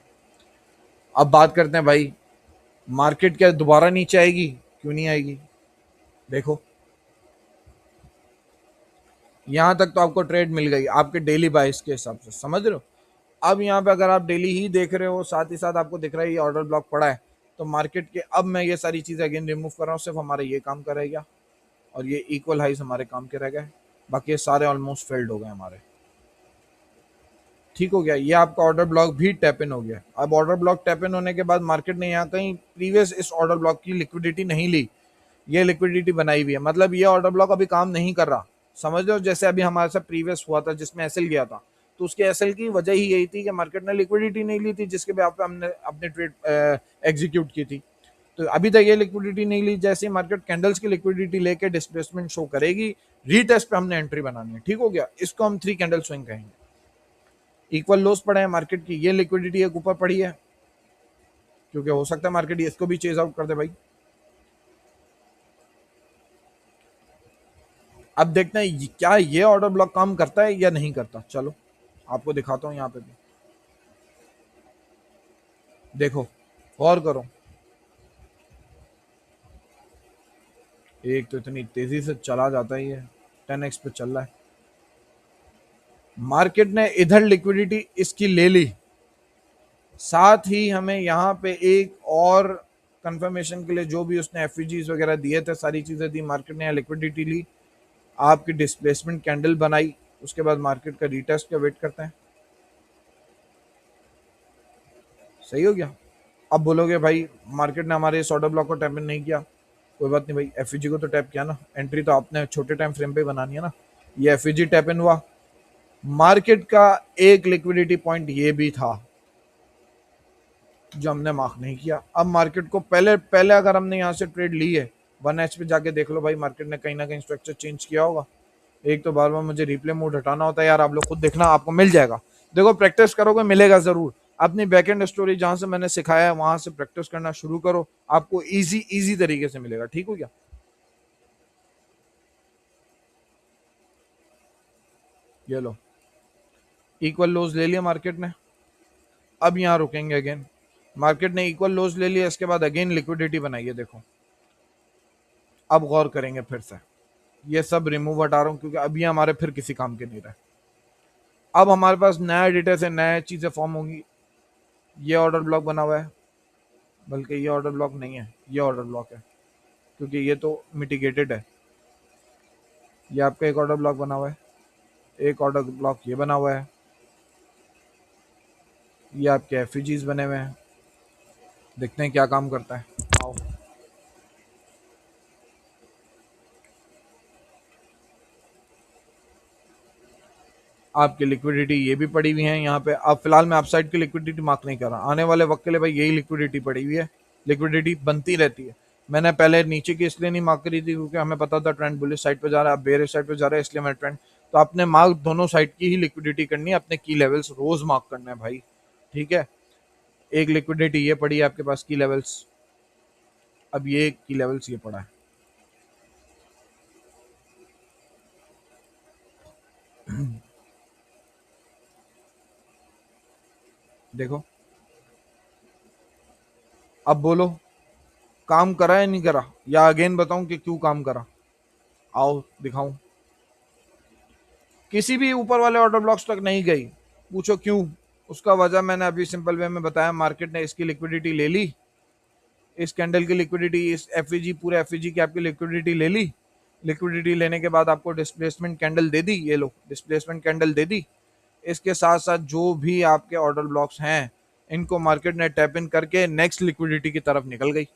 अब बात करते हैं भाई, मार्केट क्या दोबारा नीचे आएगी? क्यों नहीं आएगी? देखो यहां तक तो आपको ट्रेड मिल गई आपके डेली बाइस के हिसाब से, समझ रहे हो। अब यहाँ पे अगर आप डेली ही देख रहे हो, साथ ही साथ आपको दिख रहा है ये ऑर्डर ब्लॉक पड़ा है, तो मार्केट के अब मैं ये सारी चीजें अगेन रिमूव कर रहा हूँ, सिर्फ हमारा ये काम करेगा और ये इक्वल हाइस हमारे काम के रह गए, बाकी ये सारे ऑलमोस्ट फेल्ड हो गए हमारे। ठीक हो गया, ये आपका ऑर्डर ब्लॉक भी टैप इन हो गया। अब ऑर्डर ब्लॉक टैप इन होने के बाद मार्केट ने यहाँ कहीं प्रीवियस इस ऑर्डर ब्लॉक की लिक्विडिटी नहीं ली, ये लिक्विडिटी बनाई हुई है, मतलब ये ऑर्डर ब्लॉक अभी काम नहीं कर रहा। समझ लो जैसे अभी हमारे साथ प्रीवियस हुआ था जिसमें एसएल गया था, तो उसके एसएल की वजह ही यही थी कि मार्केट ने लिक्विडिटी नहीं ली थी जिसके भी पे हमने अपने ट्रेड एग्जीक्यूट की थी। तो अभी तक ये लिक्विडिटी नहीं ली, जैसे मार्केट कैंडल्स की लिक्विडिटी लेके डिस्प्लेसमेंट शो करेगी, रीटेस्ट पे हमने एंट्री बनानी है। ठीक हो गया, इसको हम 3 कैंडल स्विंग कहेंगे। इक्वल लोस पड़े हैं मार्केट की, ये लिक्विडिटी एक ऊपर पड़ी है क्योंकि हो सकता है मार्केट इसको भी चेज आउट कर दे भाई। अब देखते हैं क्या ये ऑर्डर ब्लॉक काम करता है या नहीं करता। चलो आपको दिखाता हूं, यहाँ पे भी देखो, गौर करो, एक तो इतनी तेजी से चला जाता है, ये 10x पे चल रहा है। मार्केट ने इधर लिक्विडिटी इसकी ले ली, साथ ही हमें यहाँ पे एक और कंफर्मेशन के लिए जो भी उसने एफईजीज वगैरह दिए थे, सारी चीजें दी, मार्केट ने यहाँ लिक्विडिटी ली, आपकी डिस्प्लेसमेंट कैंडल बनाई, उसके बाद मार्केट का रीटेस्ट का वेट करते हैं। सही हो गया। अब बोलोगे भाई मार्केट ने हमारे इस ऑर्डर ब्लॉक को टैप इन नहीं किया, कोई बात नहीं भाई, एफईजी को तो टैप किया ना, एंट्री तो आपने छोटे टाइम फ्रेम पे बनानी है ना। ये एफईजी टैप इन हुआ, मार्केट का एक लिक्विडिटी पॉइंट ये भी था जो हमने मार्क नहीं किया। अब मार्केट को पहले पहले अगर हमने यहाँ से ट्रेड ली है 1H पे जाके देख लो भाई, मार्केट ने कहीं ना कहीं स्ट्रक्चर चेंज किया होगा। एक तो बार बार मुझे रिप्ले मोड हटाना होता है यार, आप लोग खुद देखना, आपको मिल जाएगा। देखो प्रैक्टिस करोगे मिलेगा जरूर। अपनी बैकएंड स्टोरी जहां से मैंने सिखाया है वहां से प्रैक्टिस करना शुरू करो, आपको इजी इजी तरीके से मिलेगा। ठीक हो गया, ये लो इक्वल लोज ले लिया मार्केट ने। अब यहाँ रुकेंगे अगेन, मार्केट ने इक्वल लोज ले लिया, इसके बाद अगेन लिक्विडिटी बनाई है, देखो। अब गौर करेंगे फिर से, ये सब रिमूव हटा रहा हूँ क्योंकि अभी हमारे फिर किसी काम के नहीं रहे। अब हमारे पास नया डेटा से नया चीजें फॉर्म होंगी। ये ऑर्डर ब्लॉक बना हुआ है, बल्कि ये ऑर्डर ब्लॉक नहीं है, ये ऑर्डर ब्लॉक है क्योंकि ये तो मिटिगेटेड है। ये आपका एक ऑर्डर ब्लॉक बना हुआ है, एक ऑर्डर ब्लॉक ये बना हुआ है, ये आपके एफईजीज बने हुए हैं। देखते हैं क्या काम करता है, आओ। आपकी लिक्विडिटी ये भी पड़ी हुई है यहाँ पे। अब फिलहाल मैं अपसाइड की लिक्विडिटी मार्क नहीं कर रहा, आने वाले वक्त के लिए भाई यही लिक्विडिटी पड़ी हुई है, लिक्विडिटी बनती रहती है। मैंने पहले नीचे की इसलिए नहीं मार्क करी थी क्योंकि हमें पता था ट्रेंड बुलिश साइड पे जा रहा है, अब बेरिश साइड पे जा रहा है, इसलिए मैंने ट्रेंड, तो आपने मार्क दोनों साइड की ही लिक्विडिटी करनी है, अपने की लेवल्स रोज मार्क करना है भाई। ठीक है, एक लिक्विडिटी ये पड़ी है आपके पास की लेवल्स, अब ये की लेवल्स ये पड़ा है। देखो अब बोलो काम करा या नहीं करा, या अगेन बताऊं कि क्यों काम करा। आओ दिखाऊं, किसी भी ऊपर वाले ऑर्डर ब्लॉक्स तक नहीं गई, पूछो क्यों। उसका वजह मैंने अभी सिंपल वे में बताया, मार्केट ने इसकी लिक्विडिटी ले ली, इस कैंडल की लिक्विडिटी, इस एफईजी पूरे एफईजी की आपकी लिक्विडिटी ले ली। लिक्विडिटी लेने के बाद आपको डिस्प्लेसमेंट कैंडल दे दी, ये लो डिस्प्लेसमेंट कैंडल दे दी। इसके साथ साथ जो भी आपके ऑर्डर ब्लॉक्स हैं इनको मार्केट ने टैप इन करके नेक्स्ट लिक्विडिटी की तरफ निकल गई।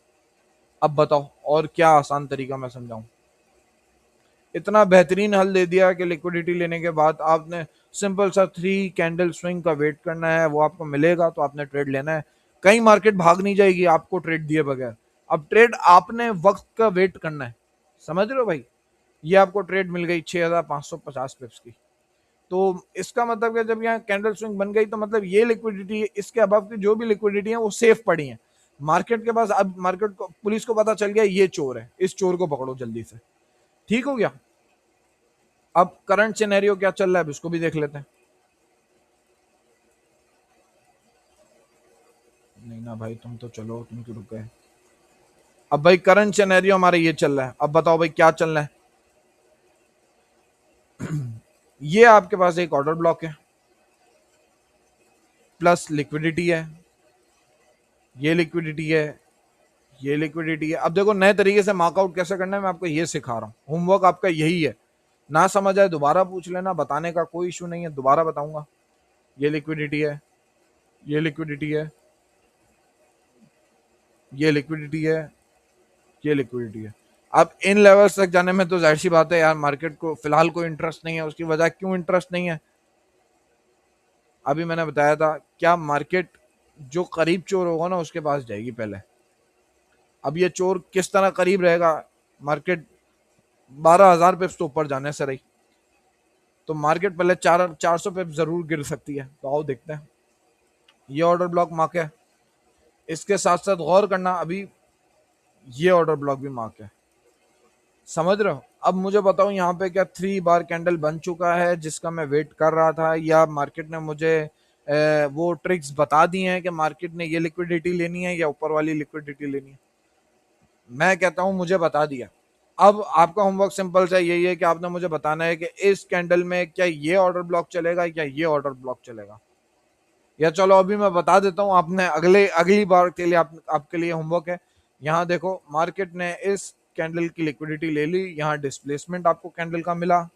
अब बताओ और क्या आसान तरीका मैं समझाऊं। इतना बेहतरीन हल दे दिया कि लिक्विडिटी लेने के बाद आपने सिंपल सा 3 कैंडल स्विंग का वेट करना है, वो आपको मिलेगा तो आपने ट्रेड लेना है। कहीं मार्केट भाग नहीं जाएगी आपको ट्रेड दिए बगैर। अब ट्रेड आपने वक्त का वेट करना है, समझ रहे हो भाई। ये आपको ट्रेड मिल गई 6550 पिप्स की, तो इसका मतलब है जब यहाँ कैंडल स्विंग बन गई तो मतलब ये लिक्विडिटी, इसके अबव की जो भी लिक्विडिटी है वो सेफ पड़ी है मार्केट के पास। अब मार्केट को, पुलिस को पता चल गया ये चोर है, इस चोर को पकड़ो जल्दी से। ठीक हो गया। अब करंट सिनेरियो क्या चल रहा है अब इसको भी देख लेते हैं। नहीं ना भाई, तुम तो चलो, तुम क्यों रुक गए। अब भाई करंट सिनेरियो हमारा ये चल रहा है, अब बताओ भाई क्या चल रहा है। ये आपके पास एक ऑर्डर ब्लॉक है, प्लस लिक्विडिटी है, ये लिक्विडिटी है, ये लिक्विडिटी है। अब देखो नए तरीके से मार्कआउट कैसे करना है मैं आपको ये सिखा रहा हूँ, होमवर्क आपका यही है। ना समझ आए दोबारा पूछ लेना, बताने का कोई इशू नहीं है, दोबारा बताऊंगा। ये लिक्विडिटी है, ये लिक्विडिटी है, ये लिक्विडिटी है, ये लिक्विडिटी है। अब इन लेवल्स तक जाने में तो जाहिर सी बात है यार, मार्केट को फिलहाल कोई इंटरेस्ट नहीं है। उसकी वजह क्यों इंटरेस्ट नहीं है, अभी मैंने बताया था। क्या मार्केट जो करीब चोर होगा ना उसके पास जाएगी पहले। अब ये चोर किस तरह करीब रहेगा, मार्केट 12,000 पिप्स तो ऊपर जाने से रही, तो मार्केट पहले 400 पिप्स जरूर गिर सकती है। तो आओ देखते हैं। ये ऑर्डर ब्लॉक मार्क है, इसके साथ साथ गौर करना अभी ये ऑर्डर ब्लॉक भी मार्क है, समझ रहे हो। अब मुझे बताओ यहाँ पे क्या 3 बार कैंडल बन चुका है जिसका मैं वेट कर रहा था, या मार्केट ने मुझे वो ट्रिक्स बता दी हैं कि मार्केट ने ये लिक्विडिटी लेनी है या ऊपर वाली लिक्विडिटी लेनी है। मैं कहता हूं मुझे बता दिया। अब आपका होमवर्क सिंपल सा यही है कि आपने मुझे बताना है कि इस कैंडल में क्या ये ऑर्डर ब्लॉक चलेगा या ये ऑर्डर ब्लॉक चलेगा। या चलो अभी मैं बता देता हूं, आपने अगली बार के लिए आपके लिए होमवर्क है। यहाँ देखो मार्केट ने इस कैंडल की लिक्विडिटी ले ली, यहाँ डिस्प्लेसमेंट आपको कैंडल का मिला,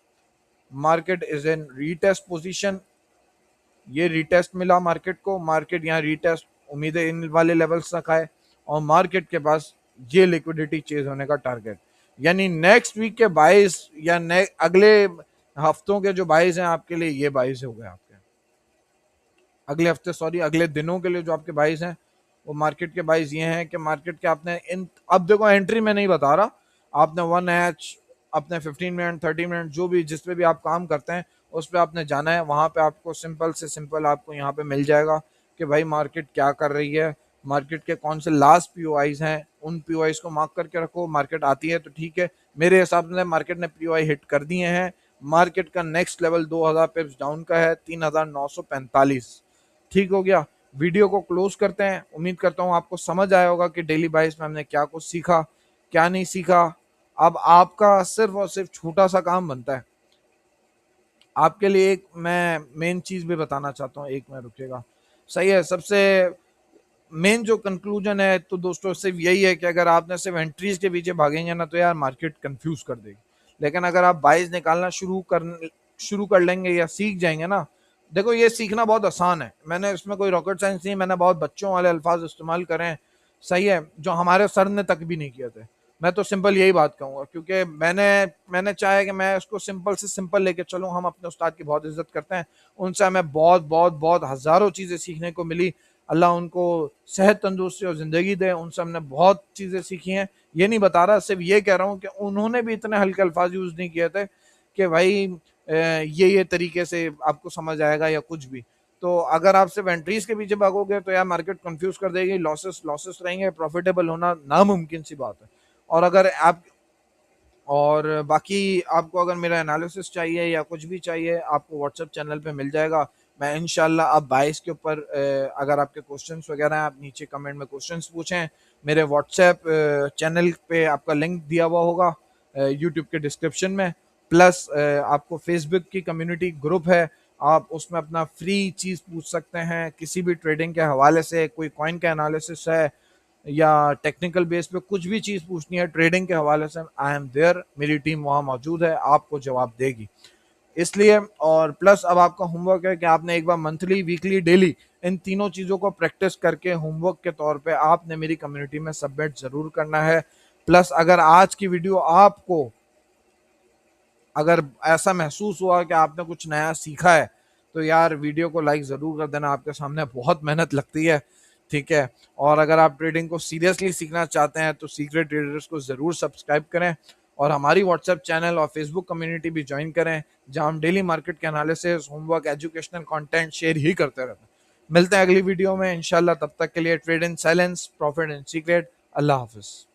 market is in retest position, ये रीटेस्ट मिला मार्केट को, मार्केट यहाँ रीटेस्ट उम्मीद है इन वाले लेवल्स तक आए, और मार्केट के पास ये लिक्विडिटी चेज होने का टारगेट। यानी नेक्स्ट वीक के 22 या अगले हफ्तों के जो 22 हैं आपके लिए, ये 22 हो गए आपके अगले हफ्ते, सॉरी अगले दिनों के लिए जो आपके 22 हैं वो मार्केट के 22 ये हैं कि मार्केट के आपने इन, अब देखो एंट्री में नहीं बता रहा, आपने 1H, अपने 15 मिनट 30 मिनट जो भी जिस पे भी आप काम करते हैं उस पर आपने जाना है। वहां पे आपको सिंपल से सिंपल आपको यहाँ पे मिल जाएगा कि भाई मार्केट क्या कर रही है, मार्केट के कौन से लास्ट पीओआईज हैं, उन पीओआईज को मार्क करके रखो। मार्केट आती है तो ठीक है, मेरे हिसाब से मार्केट ने पीओआई हिट कर दिए हैं। मार्केट का नेक्स्ट लेवल 2000 पिप्स डाउन का है, 3945। ठीक हो गया। वीडियो को क्लोज करते हैं। उम्मीद करता हूँ आपको समझ आया होगा कि डेली बाइस में हमने क्या कुछ सीखा, क्या नहीं सीखा। अब आपका सिर्फ और सिर्फ छोटा सा काम बनता है, आपके लिए एक मैं मेन चीज भी बताना चाहता हूँ, एक मिनट रुकिएगा। सही है, सबसे मेन जो कंक्लूजन है तो दोस्तों सिर्फ यही है कि अगर आपने सिर्फ एंट्रीज के पीछे भागेंगे ना तो यार मार्केट कंफ्यूज कर देगी। लेकिन अगर आप बाइज निकालना शुरू कर लेंगे या सीख जाएंगे ना, देखो ये सीखना बहुत आसान है, मैंने इसमें कोई रॉकेट साइंस नहीं, मैंने बहुत बच्चों वाले अल्फाज इस्तेमाल करे हैं, सही है, जो हमारे सर ने तक भी नहीं किए थे। मैं तो सिंपल यही बात कहूंगा, क्योंकि मैंने मैंने चाहा कि मैं इसको सिंपल से सिंपल लेके चलूं। हम अपने उस्ताद की बहुत इज्जत करते हैं, उनसे हमें बहुत बहुत बहुत हजारों चीजें सीखने को मिली। अल्लाह उनको सेहत तंदुरुस्ती और ज़िंदगी दे, उनसे हमने बहुत चीज़ें सीखी हैं। ये नहीं बता रहा, सिर्फ ये कह रहा हूँ कि उन्होंने भी इतने हल्के अल्फाज यूज़ नहीं किए थे कि भाई ये तरीके से आपको समझ आएगा या कुछ भी। तो अगर आप सिर्फ एंट्रीज के पीछे भागोगे तो यार मार्केट कंफ्यूज कर देगी, लॉसेस लॉसेस रहेंगे, प्रॉफिटेबल होना नामुमकिन सी बात है। और अगर आप, और बाकी आपको अगर मेरा एनालिसिस चाहिए या कुछ भी चाहिए आपको व्हाट्सएप चैनल पे मिल जाएगा। मैं इंशाल्लाह आप 22 के ऊपर अगर आपके क्वेश्चंस वगैरह हैं आप नीचे कमेंट में क्वेश्चंस पूछें। मेरे व्हाट्सएप चैनल पे आपका लिंक दिया हुआ होगा यूट्यूब के डिस्क्रिप्शन में, प्लस आपको फेसबुक की कम्युनिटी ग्रुप है, आप उसमें अपना फ्री चीज़ पूछ सकते हैं किसी भी ट्रेडिंग के हवाले से। कोई कॉइन का एनालिसिस है या टेक्निकल बेस पे कुछ भी चीज़ पूछनी है ट्रेडिंग के हवाले से, आई एम देयर, मेरी टीम वहाँ मौजूद है, आपको जवाब देगी। इसलिए और प्लस अब आपका होमवर्क है कि आपने एक बार मंथली, वीकली, डेली इन तीनों चीज़ों को प्रैक्टिस करके होमवर्क के तौर पे आपने मेरी कम्युनिटी में सबमिट ज़रूर करना है। प्लस अगर आज की वीडियो आपको अगर ऐसा महसूस हुआ कि आपने कुछ नया सीखा है तो यार वीडियो को लाइक ज़रूर कर देना, आपके सामने बहुत मेहनत लगती है, ठीक है। और अगर आप ट्रेडिंग को सीरियसली सीखना चाहते हैं तो सीक्रेट ट्रेडर्स को ज़रूर सब्सक्राइब करें और हमारी व्हाट्सएप चैनल और फेसबुक कम्युनिटी भी ज्वाइन करें, जहां हम डेली मार्केट के analysis, homework, educational content share ही करते रहते हैं। मिलते हैं अगली वीडियो में इंशाल्लाह, तब तक के लिए trade in silence, profit in secret. अल्लाह हाफिज़।